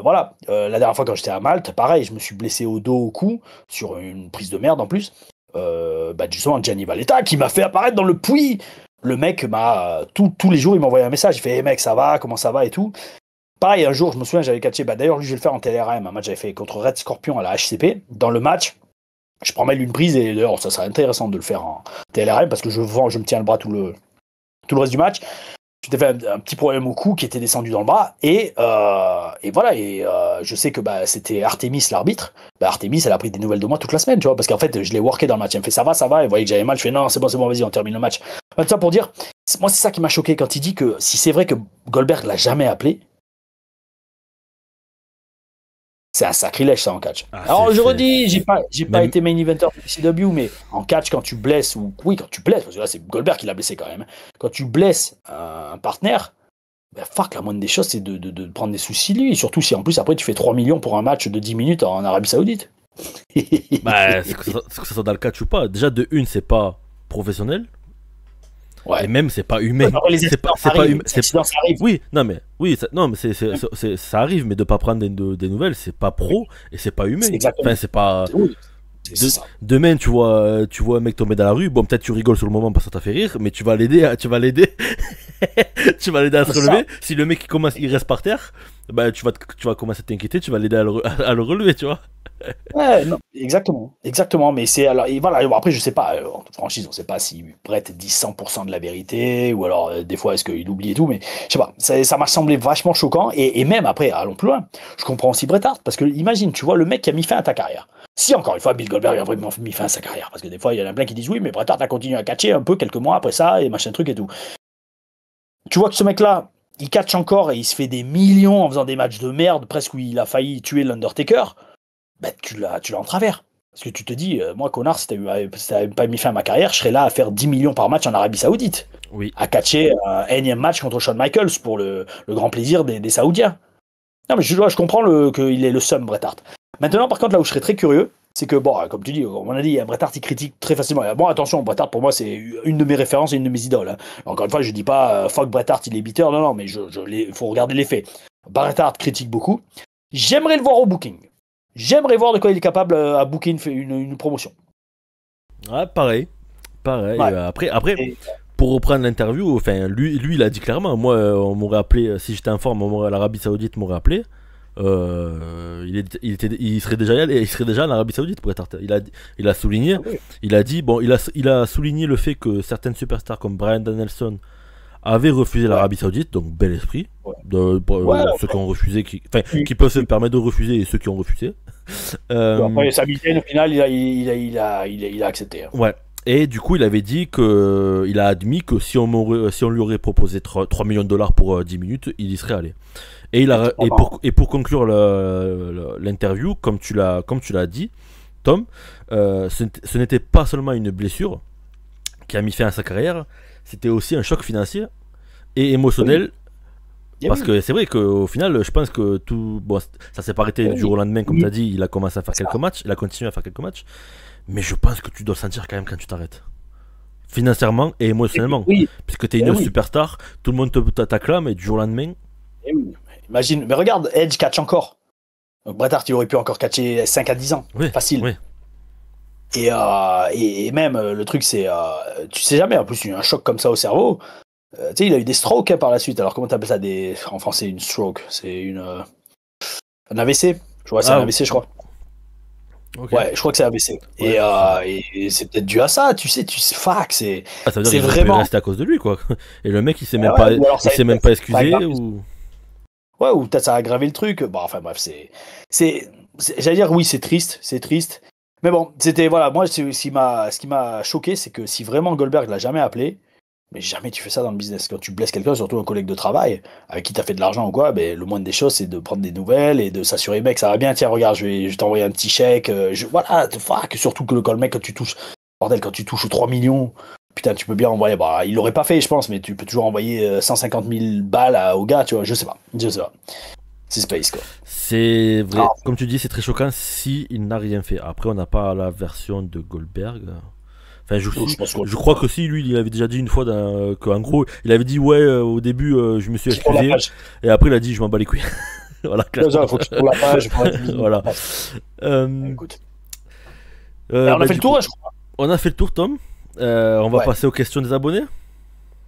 voilà. La dernière fois, quand j'étais à Malte, pareil, je me suis blessé au dos, au cou, sur une prise de merde en plus. Bah, justement, Gianni Valletta, qui m'a fait apparaître dans le puits. Le mec m'a, tous les jours, il m'envoyait un message. Il fait, hey mec, ça va? Comment ça va et tout? Pareil, un jour, je me souviens, j'avais catché. Bah, d'ailleurs, lui, je vais le faire en TLRM. Un match j'avais fait contre Red Scorpion à la HCP. Dans le match, je prends mal une prise, et d'ailleurs ça serait intéressant de le faire en TLRM parce que je me tiens le bras tout le reste du match. J'étais fait un petit problème au cou qui était descendu dans le bras, et voilà, et je sais que bah, c'était Artemis l'arbitre. Bah, Artemis, elle a pris des nouvelles de moi toute la semaine, tu vois, parce qu'en fait je l'ai worké dans le match. Elle me fait ça va, et vous voyez que j'avais mal, je fais non, c'est bon, vas-y, on termine le match. Tout ça pour dire, moi c'est ça qui m'a choqué quand il dit que si c'est vrai que Goldberg l'a jamais appelé, c'est un sacrilège ça en catch. Alors je redis, j'ai pas été main eventer de CW, mais en catch quand tu blesses, quand tu blesses, parce que là c'est Goldberg qui l'a blessé quand même, quand tu blesses un partenaire, ben fuck, la moindre des choses c'est de prendre des soucis lui, et surtout si en plus après tu fais 3 millions pour un match de 10 minutes en Arabie Saoudite. Bah, que ça soit dans le catch ou pas, déjà de une c'est pas professionnel. Ouais. Et même c'est pas humain. C'est pas humain. Ça arrive. Oui, ça arrive, mais de pas prendre des nouvelles, c'est pas pro et c'est pas humain. C'est exactement. Enfin, c'est pas. Oui. C'est ça. Demain, tu vois un mec tomber dans la rue. Bon, peut-être tu rigoles sur le moment parce que ça t'a fait rire, mais tu vas l'aider, tu vas l'aider à se relever. Si le mec il reste par terre, bah tu vas commencer à t'inquiéter, tu vas l'aider à le relever, tu vois. Ouais, non, exactement. Mais c'est alors, et voilà. Bon, après, je sais pas. En toute franchise, on sait pas si Brett dit 100% de la vérité ou alors des fois est-ce qu'il oublie et tout. Mais je sais pas. Ça m'a semblé vachement choquant. Et même après, allons plus loin. Je comprends aussi Bret Hart parce que imagine, tu vois, le mec qui a mis fin à ta carrière. Si encore une fois, Bill Goldberg a vraiment mis fin à sa carrière, parce que des fois, il y en a plein qui disent oui, mais Bret Hart a continué à catcher un peu quelques mois après ça et machin truc et tout. Tu vois que ce mec-là, il catch encore et il se fait des millions en faisant des matchs de merde, presque où il a failli tuer l'Undertaker. Ben, tu l'as en travers. Parce que tu te dis, moi, connard, si t'avais pas mis fin à ma carrière, je serais là à faire 10 millions par match en Arabie Saoudite. Oui. À catcher un énième match contre Shawn Michaels pour le grand plaisir des Saoudiens. Non, mais je comprends qu'il est le seum, Bret Hart. Maintenant, par contre, là où je serais très curieux, c'est que, bon, comme tu dis, on a dit, Bret Hart, il critique très facilement. Bon, attention, Bret Hart, pour moi, c'est une de mes références et une de mes idoles. Hein. Encore une fois, je dis pas, fuck Bret Hart, il est bitter. Non, mais il faut regarder les faits. Bret Hart critique beaucoup. J'aimerais le voir au booking. J'aimerais voir de quoi il est capable à booker une promotion. Ouais, pareil. Ouais. Après, pour reprendre l'interview, enfin, lui, il a dit clairement, moi, on m'aurait appelé, si j'étais en forme, l'Arabie Saoudite m'aurait appelé. Il serait déjà en Arabie Saoudite pour être. Il a souligné, Oui. il a souligné le fait que certaines superstars comme Bryan Danielson avaient refusé l'Arabie Saoudite, donc bel esprit. Ouais. Ceux qui ont refusé, qui peuvent se permettre de refuser et ceux qui ont refusé. Après, Sami Zayn, au final, il a accepté. Hein. Ouais. Et du coup, il avait dit que, il a admis que si on lui aurait proposé 3 millions de dollars pour 10 minutes, il y serait allé. Et pour conclure l'interview, comme tu l'as dit, Tom, ce n'était pas seulement une blessure qui a mis fin à sa carrière, c'était aussi un choc financier et émotionnel. Oui. Parce que c'est vrai qu'au final, je pense que ça s'est pas arrêté du jour au lendemain, comme tu as dit, il a commencé à faire quelques matchs, il a continué à faire quelques matchs, mais je pense que tu dois le sentir quand même quand tu t'arrêtes. Financièrement et émotionnellement. Oui. Puisque tu es une superstar, tout le monde t'acclame et du jour au lendemain. Oui. Imagine, mais regarde, Edge catch encore. Donc Bret Hart, il aurait pu encore catcher 5 à 10 ans. Oui, facile. Oui. Et même, le truc, c'est. Tu sais jamais, en plus, il y a eu un choc comme ça au cerveau. Tu sais, il a eu des strokes hein, par la suite. Alors, comment t'appelles ça en français, une stroke. C'est un AVC. Je crois que c'est un AVC, je crois. Okay. Ouais, je crois que c'est AVC. Ouais, et c'est peut-être dû à ça, tu sais, fuck, c'est. Ça veut dire c'est qu'il vraiment. rester à cause de lui, quoi. Et le mec, il s'est même pas excusé ou. Ouais, ou peut-être ça a aggravé le truc. Bon, enfin bref, j'allais dire oui, c'est triste. Mais bon, c'était voilà, moi ce qui m'a choqué, c'est que si vraiment Goldberg l'a jamais appelé, mais jamais tu fais ça dans le business. Quand tu blesses quelqu'un, surtout un collègue de travail, avec qui t'as fait de l'argent ou quoi, ben, le moindre des choses, c'est de prendre des nouvelles et de s'assurer, mec, ça va bien, tiens, regarde, je vais t'envoyer un petit chèque. Voilà, fuck, surtout que le mec, quand tu touches, bordel, quand tu touches 3 millions, putain, tu peux bien envoyer, bah, il l'aurait pas fait, je pense, mais tu peux toujours envoyer 150 000 balles au gars, tu vois, je sais pas. C'est Space, quoi. C'est vrai, comme tu dis, c'est très choquant si il n'a rien fait. Après, on n'a pas la version de Goldberg. Enfin, je crois que si, lui, il avait déjà dit une fois qu'en gros, il avait dit ouais, au début, je me suis excusé, et après, il a dit je m'en bats les couilles. Voilà, clairement. Faut que je trouve la page. Voilà. Écoute. On a fait le tour, je crois. On a fait le tour, Tom. On va passer aux questions des abonnés.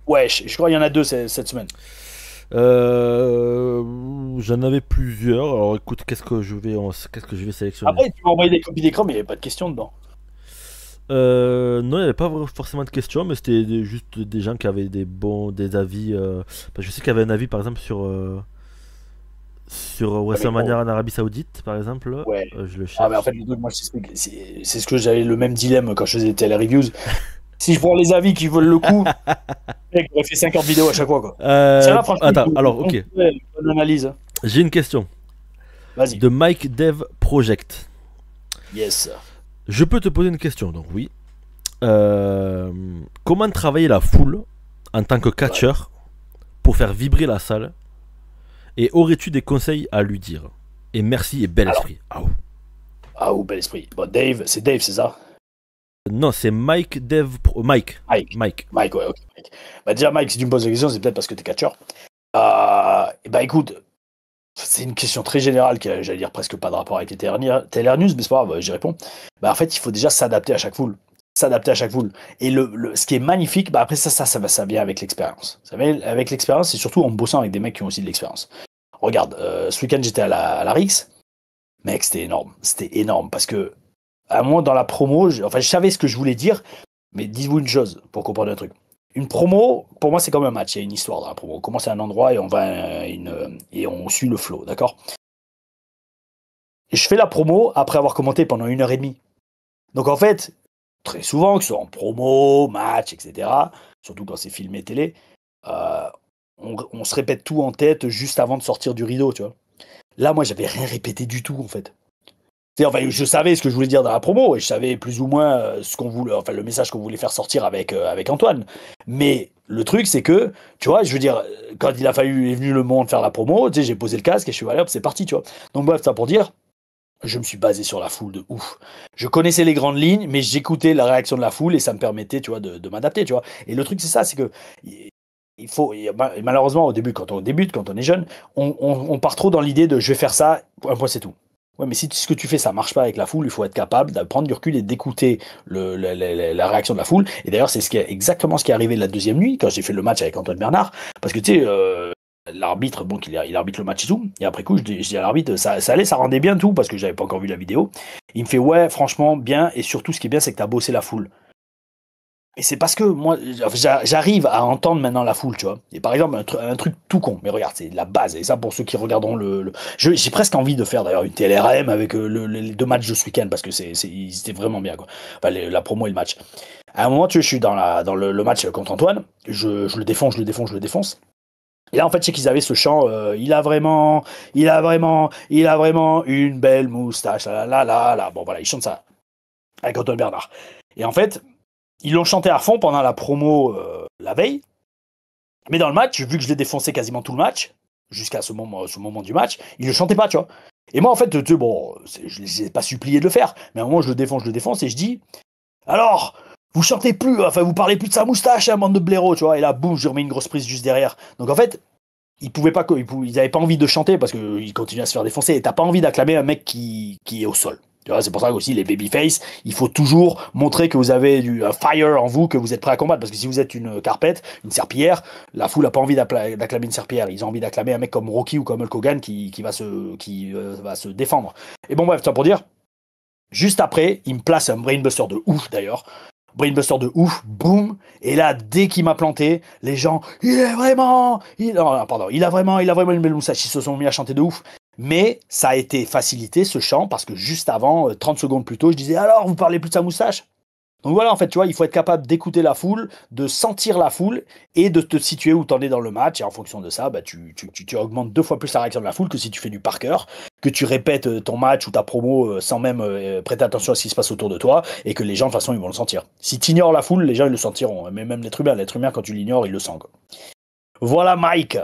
Ouais, je crois qu'il y en a 2 cette semaine. J'en avais plusieurs. Alors écoute, qu'est-ce que je vais sélectionner? Après, tu m'as envoyé des copies d'écran, mais il n'y avait pas de questions dedans. Non, il n'y avait pas forcément de questions, mais c'était juste des gens qui avaient des avis. Je sais qu'il y avait un avis par exemple sur WrestleMania en Arabie Saoudite, par exemple. Ouais. Je le cherche. Mais en fait, moi, c'est ce que j'avais le même dilemme quand je faisais des télé-reviews. Si je prends les avis qui veulent le coup, mec, j'aurais fait 50 vidéos à chaque fois, quoi. Attends, alors, ok. Bonne analyse. J'ai une question. Vas-y. De Mike Dev Project. Yes. Je peux te poser une question, donc oui. Comment travailler la foule en tant que catcheur pour faire vibrer la salle? Et aurais-tu des conseils à lui dire? Et merci et bel esprit. Bel esprit. Bon, Dave, c'est ça? Non, c'est Mike Dev. Mike, ouais, ok. Bah, déjà, Mike, si tu me poses la question, c'est peut-être parce que t'es catcheur. Écoute, C'est une question très générale qui a, j'allais dire, presque pas de rapport avec les TLR News, mais c'est pas grave, j'y réponds. Bah, en fait, il faut déjà s'adapter à chaque foule. S'adapter à chaque foule. Et ce qui est magnifique, bah après ça vient avec l'expérience. Ça vient avec l'expérience et surtout en bossant avec des mecs qui ont aussi de l'expérience. Regarde, ce week-end j'étais à la Rix. Mec, c'était énorme. C'était énorme parce que, à un moment dans la promo, je savais ce que je voulais dire, mais dites-vous une chose pour comprendre un truc. Une promo, pour moi, c'est comme un match. Il y a une histoire dans la promo. On commence à un endroit et on va et on suit le flow, d'accord? Et je fais la promo après avoir commenté pendant 1 heure et demie. Donc en fait, très souvent, que ce soit en promo, match, etc., surtout quand c'est filmé télé, on se répète tout en tête juste avant de sortir du rideau, tu vois. Là, moi, j'avais rien répété du tout, en fait. Enfin, je savais ce que je voulais dire dans la promo et je savais plus ou moins ce qu'on voulait, enfin le message qu'on voulait faire sortir avec Antoine. Mais le truc, c'est que, tu vois, je veux dire, quand il est venu le monde faire la promo, tu sais, j'ai posé le casque et je suis allé, hop, c'est parti, tu vois. Donc bref, ça pour dire, je me suis basé sur la foule de ouf. Je connaissais les grandes lignes, mais j'écoutais la réaction de la foule et ça me permettait, tu vois, de m'adapter, tu vois. Et le truc, c'est ça, c'est que malheureusement, au début, quand on débute, quand on est jeune, on part trop dans l'idée de je vais faire ça, un point, c'est tout. Ouais, mais si ce que tu fais, ça marche pas avec la foule, il faut être capable de prendre du recul et d'écouter la réaction de la foule. Et d'ailleurs, c'est exactement ce qui est arrivé la deuxième nuit, quand j'ai fait le match avec Antoine Bernard. Parce que, tu sais, l'arbitre, bon, il arbitre le match et tout. Et après coup, je dis à l'arbitre, ça allait, ça rendait bien tout, parce que j'avais pas encore vu la vidéo. Il me fait, ouais, franchement, bien. Et surtout, ce qui est bien, c'est que tu as bossé la foule. Et c'est parce que moi, j'arrive à entendre maintenant la foule, tu vois. Et par exemple, un truc tout con, mais regarde, c'est la base. Et ça, pour ceux qui regarderont j'ai presque envie de faire d'ailleurs une TLRM avec les 2 matchs de ce week-end, parce que c'était vraiment bien, quoi. Enfin, la promo et le match. À un moment, tu vois, je suis dans le match contre Antoine, je le défonce. Et là, en fait, je sais qu'ils avaient ce chant, il a vraiment une belle moustache, là. Bon, voilà, ils chantent ça avec Antoine Bernard. Et en fait, ils l'ont chanté à fond pendant la promo la veille. Mais dans le match, vu que je l'ai défoncé quasiment tout le match, jusqu'à ce moment du match, ils le chantaient pas, tu vois. Et moi, en fait, je les ai pas supplié de le faire. Mais à un moment, je le défonce et je dis, alors, vous chantez plus, enfin, vous parlez plus de sa moustache, hein, bande de blaireaux, tu vois. Et là, boum, je remets une grosse prise juste derrière. Donc en fait, ils avaient pas envie de chanter parce qu'ils continuaient à se faire défoncer. Et t'as pas envie d'acclamer un mec qui est au sol. Tu vois, c'est pour ça aussi les babyface, il faut toujours montrer que vous avez un fire en vous, que vous êtes prêt à combattre. Parce que si vous êtes une carpette, une serpillière, la foule a pas envie d'acclamer une serpillière. Ils ont envie d'acclamer un mec comme Rocky ou comme Hulk Hogan qui va se défendre. Et bon bref, ça pour dire, juste après, il me place un brainbuster de ouf d'ailleurs. Brainbuster de ouf, boum. Et là, dès qu'il m'a planté, les gens, il a vraiment une belle moustache. Ils se sont mis à chanter de ouf. Mais ça a été facilité ce chant parce que juste avant, 30 secondes plus tôt, je disais alors vous parlez plus de sa moustache. Donc voilà, en fait, tu vois, il faut être capable d'écouter la foule, de sentir la foule et de te situer où t'en es dans le match. Et en fonction de ça, bah, tu augmentes 2 fois plus la réaction de la foule que si tu fais du par cœur, que tu répètes ton match ou ta promo sans même prêter attention à ce qui se passe autour de toi et que les gens, de toute façon, ils vont le sentir. Si tu ignores la foule, les gens, ils le sentiront. Mais même l'être humain, quand tu l'ignores, il le sent, quoi. Voilà, Mike.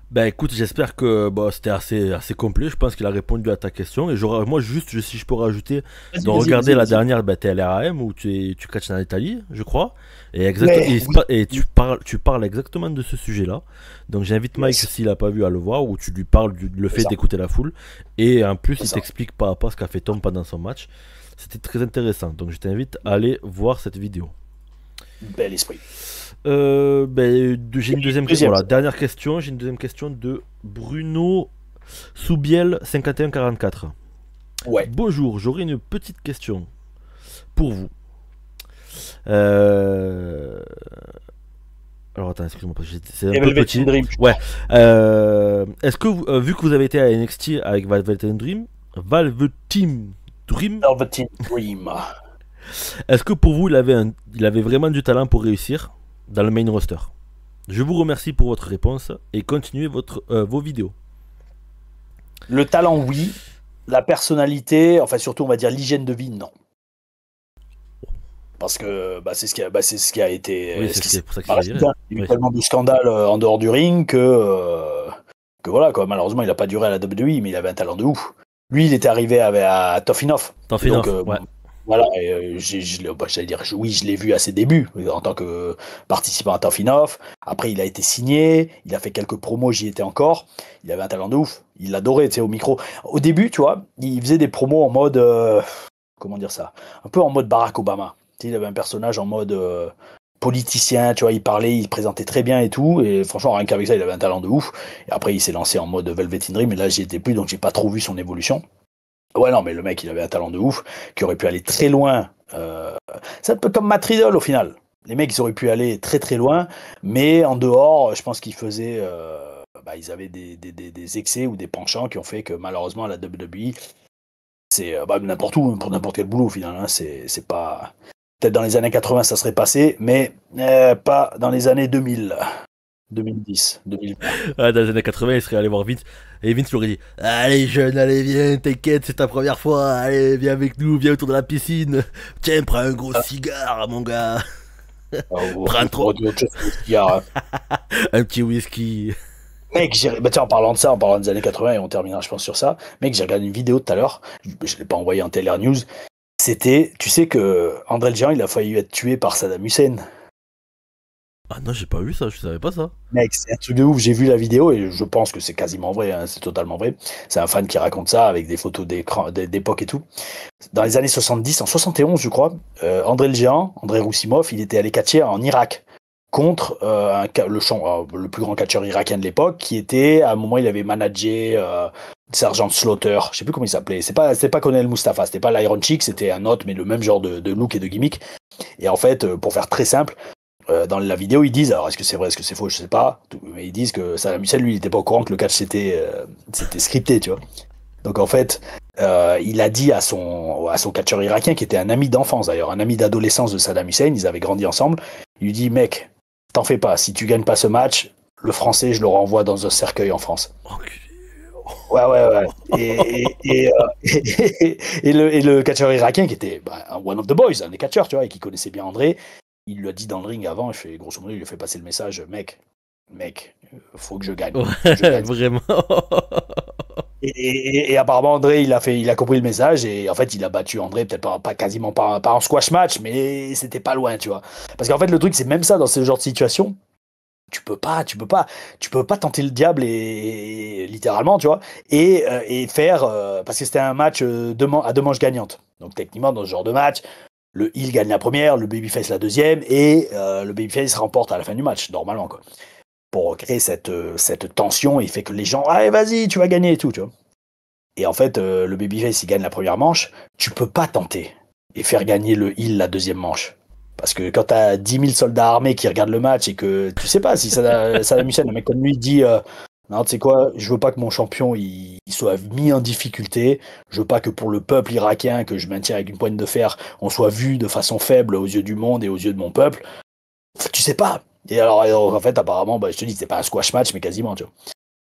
Ben écoute, j'espère que c'était assez complet. Je pense qu'il a répondu à ta question. Et moi, juste, si je peux rajouter, regarder la dernière TLRAM où tu catches en Italie, je crois. Et tu parles exactement de ce sujet-là. Donc j'invite Mike, s'il n'a pas vu, à le voir, où tu lui parles le fait d'écouter la foule. Et en plus, il t'explique par rapport à ce qu'a fait Tom pendant son match. C'était très intéressant. Donc je t'invite à aller voir cette vidéo. Bel esprit. J'ai une deuxième question. Voilà, dernière question. J'ai une deuxième question de Bruno Soubiel 5144. Ouais. Bonjour, j'aurais une petite question pour vous. Alors attends, excuse-moi, c'est un peu petit. Dream, ouais. Est-ce que vu que vous avez été à NXT avec Velvet Dream, est-ce que pour vous il avait vraiment du talent pour réussir dans le main roster? Je vous remercie pour votre réponse et continuez vos vidéos. Le talent, oui. La personnalité, enfin surtout on va dire l'hygiène de vie, non. Parce que c'est ce qui a été. Oui, c'est pour ça que il y a eu tellement de scandales en dehors du ring que voilà, quoi. Malheureusement il n'a pas duré à la WWE, mais il avait un talent de ouf. Lui il était arrivé à Tough Enough. Ouais. Voilà, et, j'allais dire, oui, je l'ai vu à ses débuts en tant que participant à Tough Enough. Après, il a été signé, il a fait quelques promos, j'y étais encore. Il avait un talent de ouf, il l'adorait, tu sais, au micro. Au début, tu vois, il faisait des promos en mode, comment dire ça, un peu en mode Barack Obama. Tu sais, il avait un personnage en mode politicien, tu vois, il parlait, il présentait très bien et tout. Et franchement, rien qu'avec ça, il avait un talent de ouf. Et après, il s'est lancé en mode Velvet in Dream, mais là, j'y étais plus, donc j'ai pas trop vu son évolution. Ouais, non, mais le mec, il avait un talent de ouf, qui aurait pu aller très loin. C'est un peu comme Matt Riddle, au final. Les mecs, ils auraient pu aller très très loin, mais en dehors, je pense qu'ils faisaient... ils avaient des excès ou des penchants qui ont fait que malheureusement, à la WWE, c'est n'importe où, pour n'importe quel boulot, au final. Hein, c'est pas... Peut-être dans les années 80, ça serait passé, mais pas dans les années 2000. 2010, 2020. Ah, dans les années 80, il serait allé voir Vince. Et Vince lui aurait dit: Allez, jeune, allez, viens, t'inquiète, c'est ta première fois. Allez, viens avec nous, viens autour de la piscine. Tiens, prends un gros cigare, mon gars. Prends trop. Un petit whisky. Mec, tiens, en parlant de ça, en parlant des années 80, et on terminera, je pense, sur ça. Mec, j'ai regardé une vidéo tout à l'heure. Je ne l'ai pas envoyée en Télé News. C'était, tu sais que André le Géant, il a failli être tué par Saddam Hussein. Ah non, j'ai pas vu ça, je savais pas ça. Mec, c'est un truc de ouf. J'ai vu la vidéo et je pense que c'est quasiment vrai, hein, c'est totalement vrai. C'est un fan qui raconte ça avec des photos d'époque et tout. Dans les années 70, en 71, je crois, André le Géant, André Roussimov, il était allé catcher en Irak contre le plus grand catcheur irakien de l'époque, qui était, à un moment, il avait managé Sergeant Slaughter, je sais plus comment il s'appelait. C'est pas Colonel Mustafa, c'était pas l'Iron Chick, c'était un autre, mais le même genre de look et de gimmick. Et en fait, pour faire très simple, dans la vidéo, ils disent, alors est-ce que c'est vrai, est-ce que c'est faux, je sais pas, mais ils disent que Saddam Hussein, lui, il était pas au courant que le catch c'était scripté, tu vois. Donc en fait, il a dit à son catcheur irakien, qui était un ami d'enfance d'ailleurs, un ami d'adolescence de Saddam Hussein, ils avaient grandi ensemble, il lui dit: mec, t'en fais pas, si tu gagnes pas ce match, le français, je le renvoie dans un cercueil en France. Ouais. Et le catcheur irakien, qui était one of the boys, un des catcheurs, tu vois, et qui connaissait bien André, il lui a dit dans le ring avant, grosso modo, il lui a fait passer le message: mec, faut que je gagne. Vraiment. Et apparemment, André, il a compris le message, et en fait, il a battu André, peut-être quasiment pas en squash match, mais c'était pas loin, tu vois. Parce qu'en fait, le truc, c'est même ça, dans ce genre de situation, tu peux pas tenter le diable, et littéralement, tu vois, et faire, parce que c'était un match à deux manches gagnantes. Donc techniquement, dans ce genre de match, le heel gagne la première, le babyface la deuxième, et le babyface remporte à la fin du match, normalement, quoi. Pour créer cette tension, il fait que les gens: allez, vas-y, tu vas gagner et tout, tu vois. Et en fait, le babyface, il gagne la première manche, tu peux pas tenter et faire gagner le heel la deuxième manche. Parce que quand t'as 10 000 soldats armés qui regardent le match et que tu sais pas si Saddam Hussein, un mec comme lui, dit non, tu sais quoi, je veux pas que mon champion il soit mis en difficulté, je veux pas que pour le peuple irakien que je maintiens avec une poigne de fer, on soit vu de façon faible aux yeux du monde et aux yeux de mon peuple. Tu sais pas. Et alors en fait, apparemment, je te dis, c'est pas un squash match, mais quasiment, tu vois.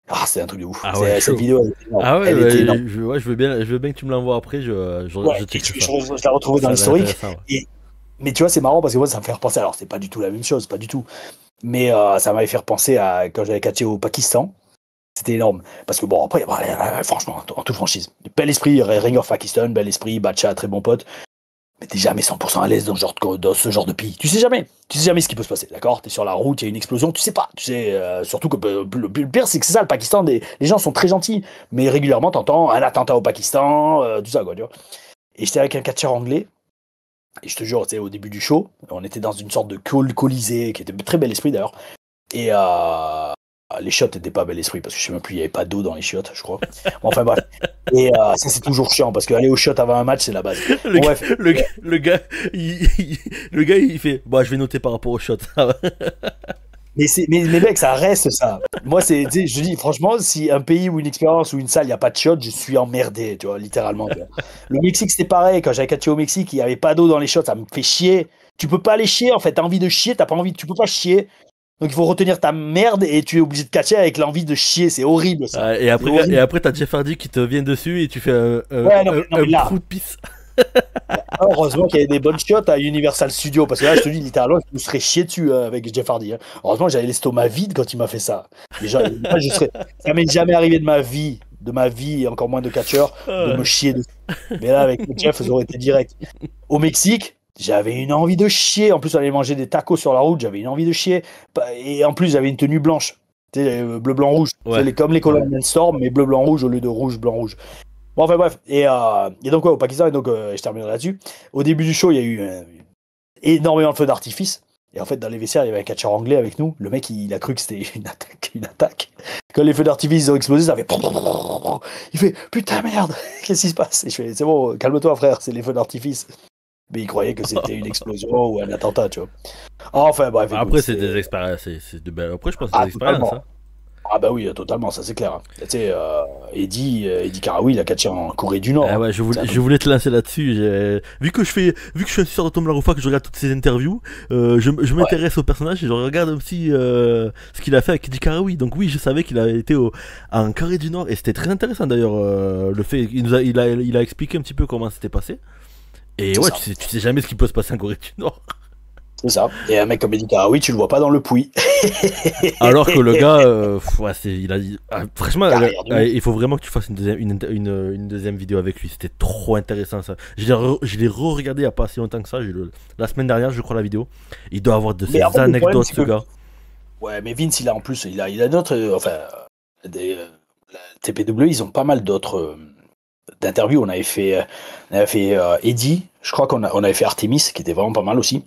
Ah, c'est un truc de ouf. Ah ouais, cette vidéo, elle était énorme. je veux bien que tu me l'envoies après, je l'ai retrouvé dans l'historique. Mais tu vois, c'est marrant parce que moi, ça me fait repenser. Alors, c'est pas du tout la même chose, pas du tout. Mais ça m'avait fait repenser à quand j'avais catché au Pakistan. C'était énorme. Parce que bon, après, franchement, en toute franchise, bel esprit, Ring of Pakistan, bel esprit, Bacha, très bon pote. Mais t'es jamais 100% à l'aise dans ce genre de pays. Tu sais jamais ce qui peut se passer, d'accord? T'es sur la route, il y a une explosion, tu sais pas. Tu sais, surtout que le pire, c'est que c'est ça, le Pakistan, les gens sont très gentils, mais régulièrement, t'entends un attentat au Pakistan, tout ça, quoi, tu vois. Et j'étais avec un catcheur anglais, et je te jure, tu sais, au début du show, on était dans une sorte de colisée, qui était très bel esprit d'ailleurs, et les shots n'étaient pas bel esprit, parce que je sais même plus, il n'y avait pas d'eau dans les shots, je crois. Bon, enfin bref. Et ça, c'est toujours chiant, parce qu'aller au shot avant un match, c'est la base. Le gars, il fait: je vais noter par rapport au shot. mais mec, ça reste ça. Moi, je dis, franchement, si un pays ou une expérience ou une salle, il n'y a pas de shot, je suis emmerdé, tu vois, littéralement. Tu vois. Le Mexique, c'était pareil. Quand j'avais catché au Mexique, il n'y avait pas d'eau dans les shots, ça me fait chier. Tu peux pas aller chier, en fait. T'as envie de chier, t'as pas envie, tu peux pas chier. Donc il faut retenir ta merde et tu es obligé de catcher avec l'envie de chier, c'est horrible ça. Et après t'as Jeff Hardy qui te vient dessus et tu fais un trou de pisse. Heureusement qu'il y avait des bonnes chiottes à Universal Studios, parce que là je te dis littéralement je me serais chié dessus avec Jeff Hardy. Heureusement que j'avais l'estomac vide quand il m'a fait ça. Ça m'est jamais arrivé de ma vie de ma vie, et encore moins de catcheur, de me chier dessus. Mais là, avec Jeff, ça aurait été direct. Au Mexique, j'avais une envie de chier. En plus, on allait manger des tacos sur la route, j'avais une envie de chier. Et en plus, j'avais une tenue blanche. Tu sais, bleu, blanc, rouge. Ouais. C'est comme les Colombian Storm, mais bleu, blanc, rouge au lieu de rouge, blanc, rouge. Bon, enfin bref. Et donc, ouais, au Pakistan, et donc, je terminerai là-dessus. Au début du show, il y a eu énormément de feux d'artifice. Et en fait, dans les vestiaires, il y avait un catcheur anglais avec nous. Le mec, il a cru que c'était une attaque. Quand les feux d'artifice ont explosé, ça fait... Il fait « Putain, merde, qu'est-ce qui se passe ?» Et je fais « C'est bon, calme-toi, frère, c'est les feux d'artifice. » Mais il croyait que c'était une explosion ou un attentat, tu vois. Enfin, bref. Après, écoute, c'est des expériences. Après, je pense que c'est des expériences. Hein. Ah bah oui, totalement, ça c'est clair. Tu sais, Eddie Karaoui, il a catché en Corée du Nord. Ah ouais, je voulais te lancer là-dessus. Vu que je suis un successeur de Tom LaRoufa, que je regarde toutes ses interviews, je m'intéresse au personnage et je regarde aussi ce qu'il a fait avec Eddie Karaoui. Donc oui, je savais qu'il avait été en Corée du Nord et c'était très intéressant d'ailleurs. Le fait, il a expliqué un petit peu comment c'était passé. Et ouais, tu sais jamais ce qui peut se passer en Corée du Nord. C'est ça. Et un mec comme Eddie Karaoui, tu le vois pas dans le puits. Alors que le gars, ouais, il a dit. Franchement, il faut vraiment que tu fasses une deuxième vidéo avec lui. C'était trop intéressant ça. Je l'ai re-regardé il y a pas si longtemps que ça. La semaine dernière, je crois, la vidéo. Il doit avoir de ces anecdotes, ce gars. Ouais, mais Vince, il a en plus, il a d'autres. Enfin, la TPW, ils ont pas mal d'autres d'interviews. On avait fait Eddie. Je crois qu'on avait fait Artemis, qui était vraiment pas mal aussi.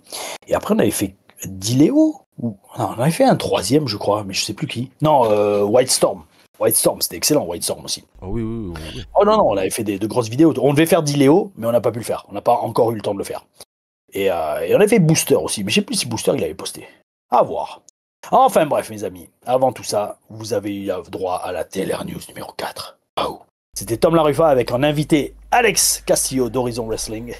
Et après, on avait fait Dileo. Non, on avait fait un troisième, je crois, mais je sais plus qui. Non, White Storm. White Storm, c'était excellent, White Storm aussi. Oh oui. Oh non, on avait fait de grosses vidéos. On devait faire Dileo, mais on n'a pas pu le faire. On n'a pas encore eu le temps de le faire. Et on avait fait Booster aussi, mais je sais plus si Booster, il avait posté. À voir. Enfin bref, mes amis, avant tout ça, vous avez eu droit à la TLR News numéro 4. Oh. C'était Tom LaRoufa avec un invité, Alex Castillo d'Horizon Wrestling.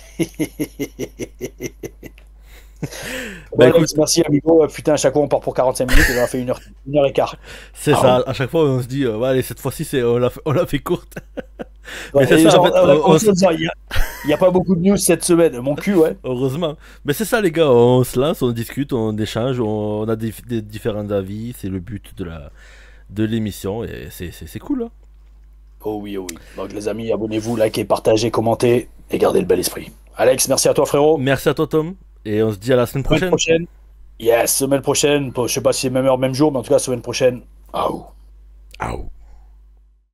Bah, écoute, merci amigo, putain à chaque fois on part pour 45 minutes et on a fait une heure et quart. C'est ça, à chaque fois on se dit, ouais, allez, cette fois-ci on l'a fait courte. Ouais, mais c'est ça, en fait, il n'y a pas beaucoup de news cette semaine, mon cul, ouais. Heureusement. Mais c'est ça les gars, on se lance, on discute, on échange, on a des différents avis, c'est le but de l'émission et c'est cool. Hein. Oh oui. Donc les amis, abonnez-vous, likez, partagez, commentez et gardez le bel esprit. Alex, merci à toi frérot. Merci à toi Tom. Et on se dit à la semaine prochaine. Yes, semaine prochaine. Je sais pas si c'est même heure, même jour, mais en tout cas, semaine prochaine. Aou.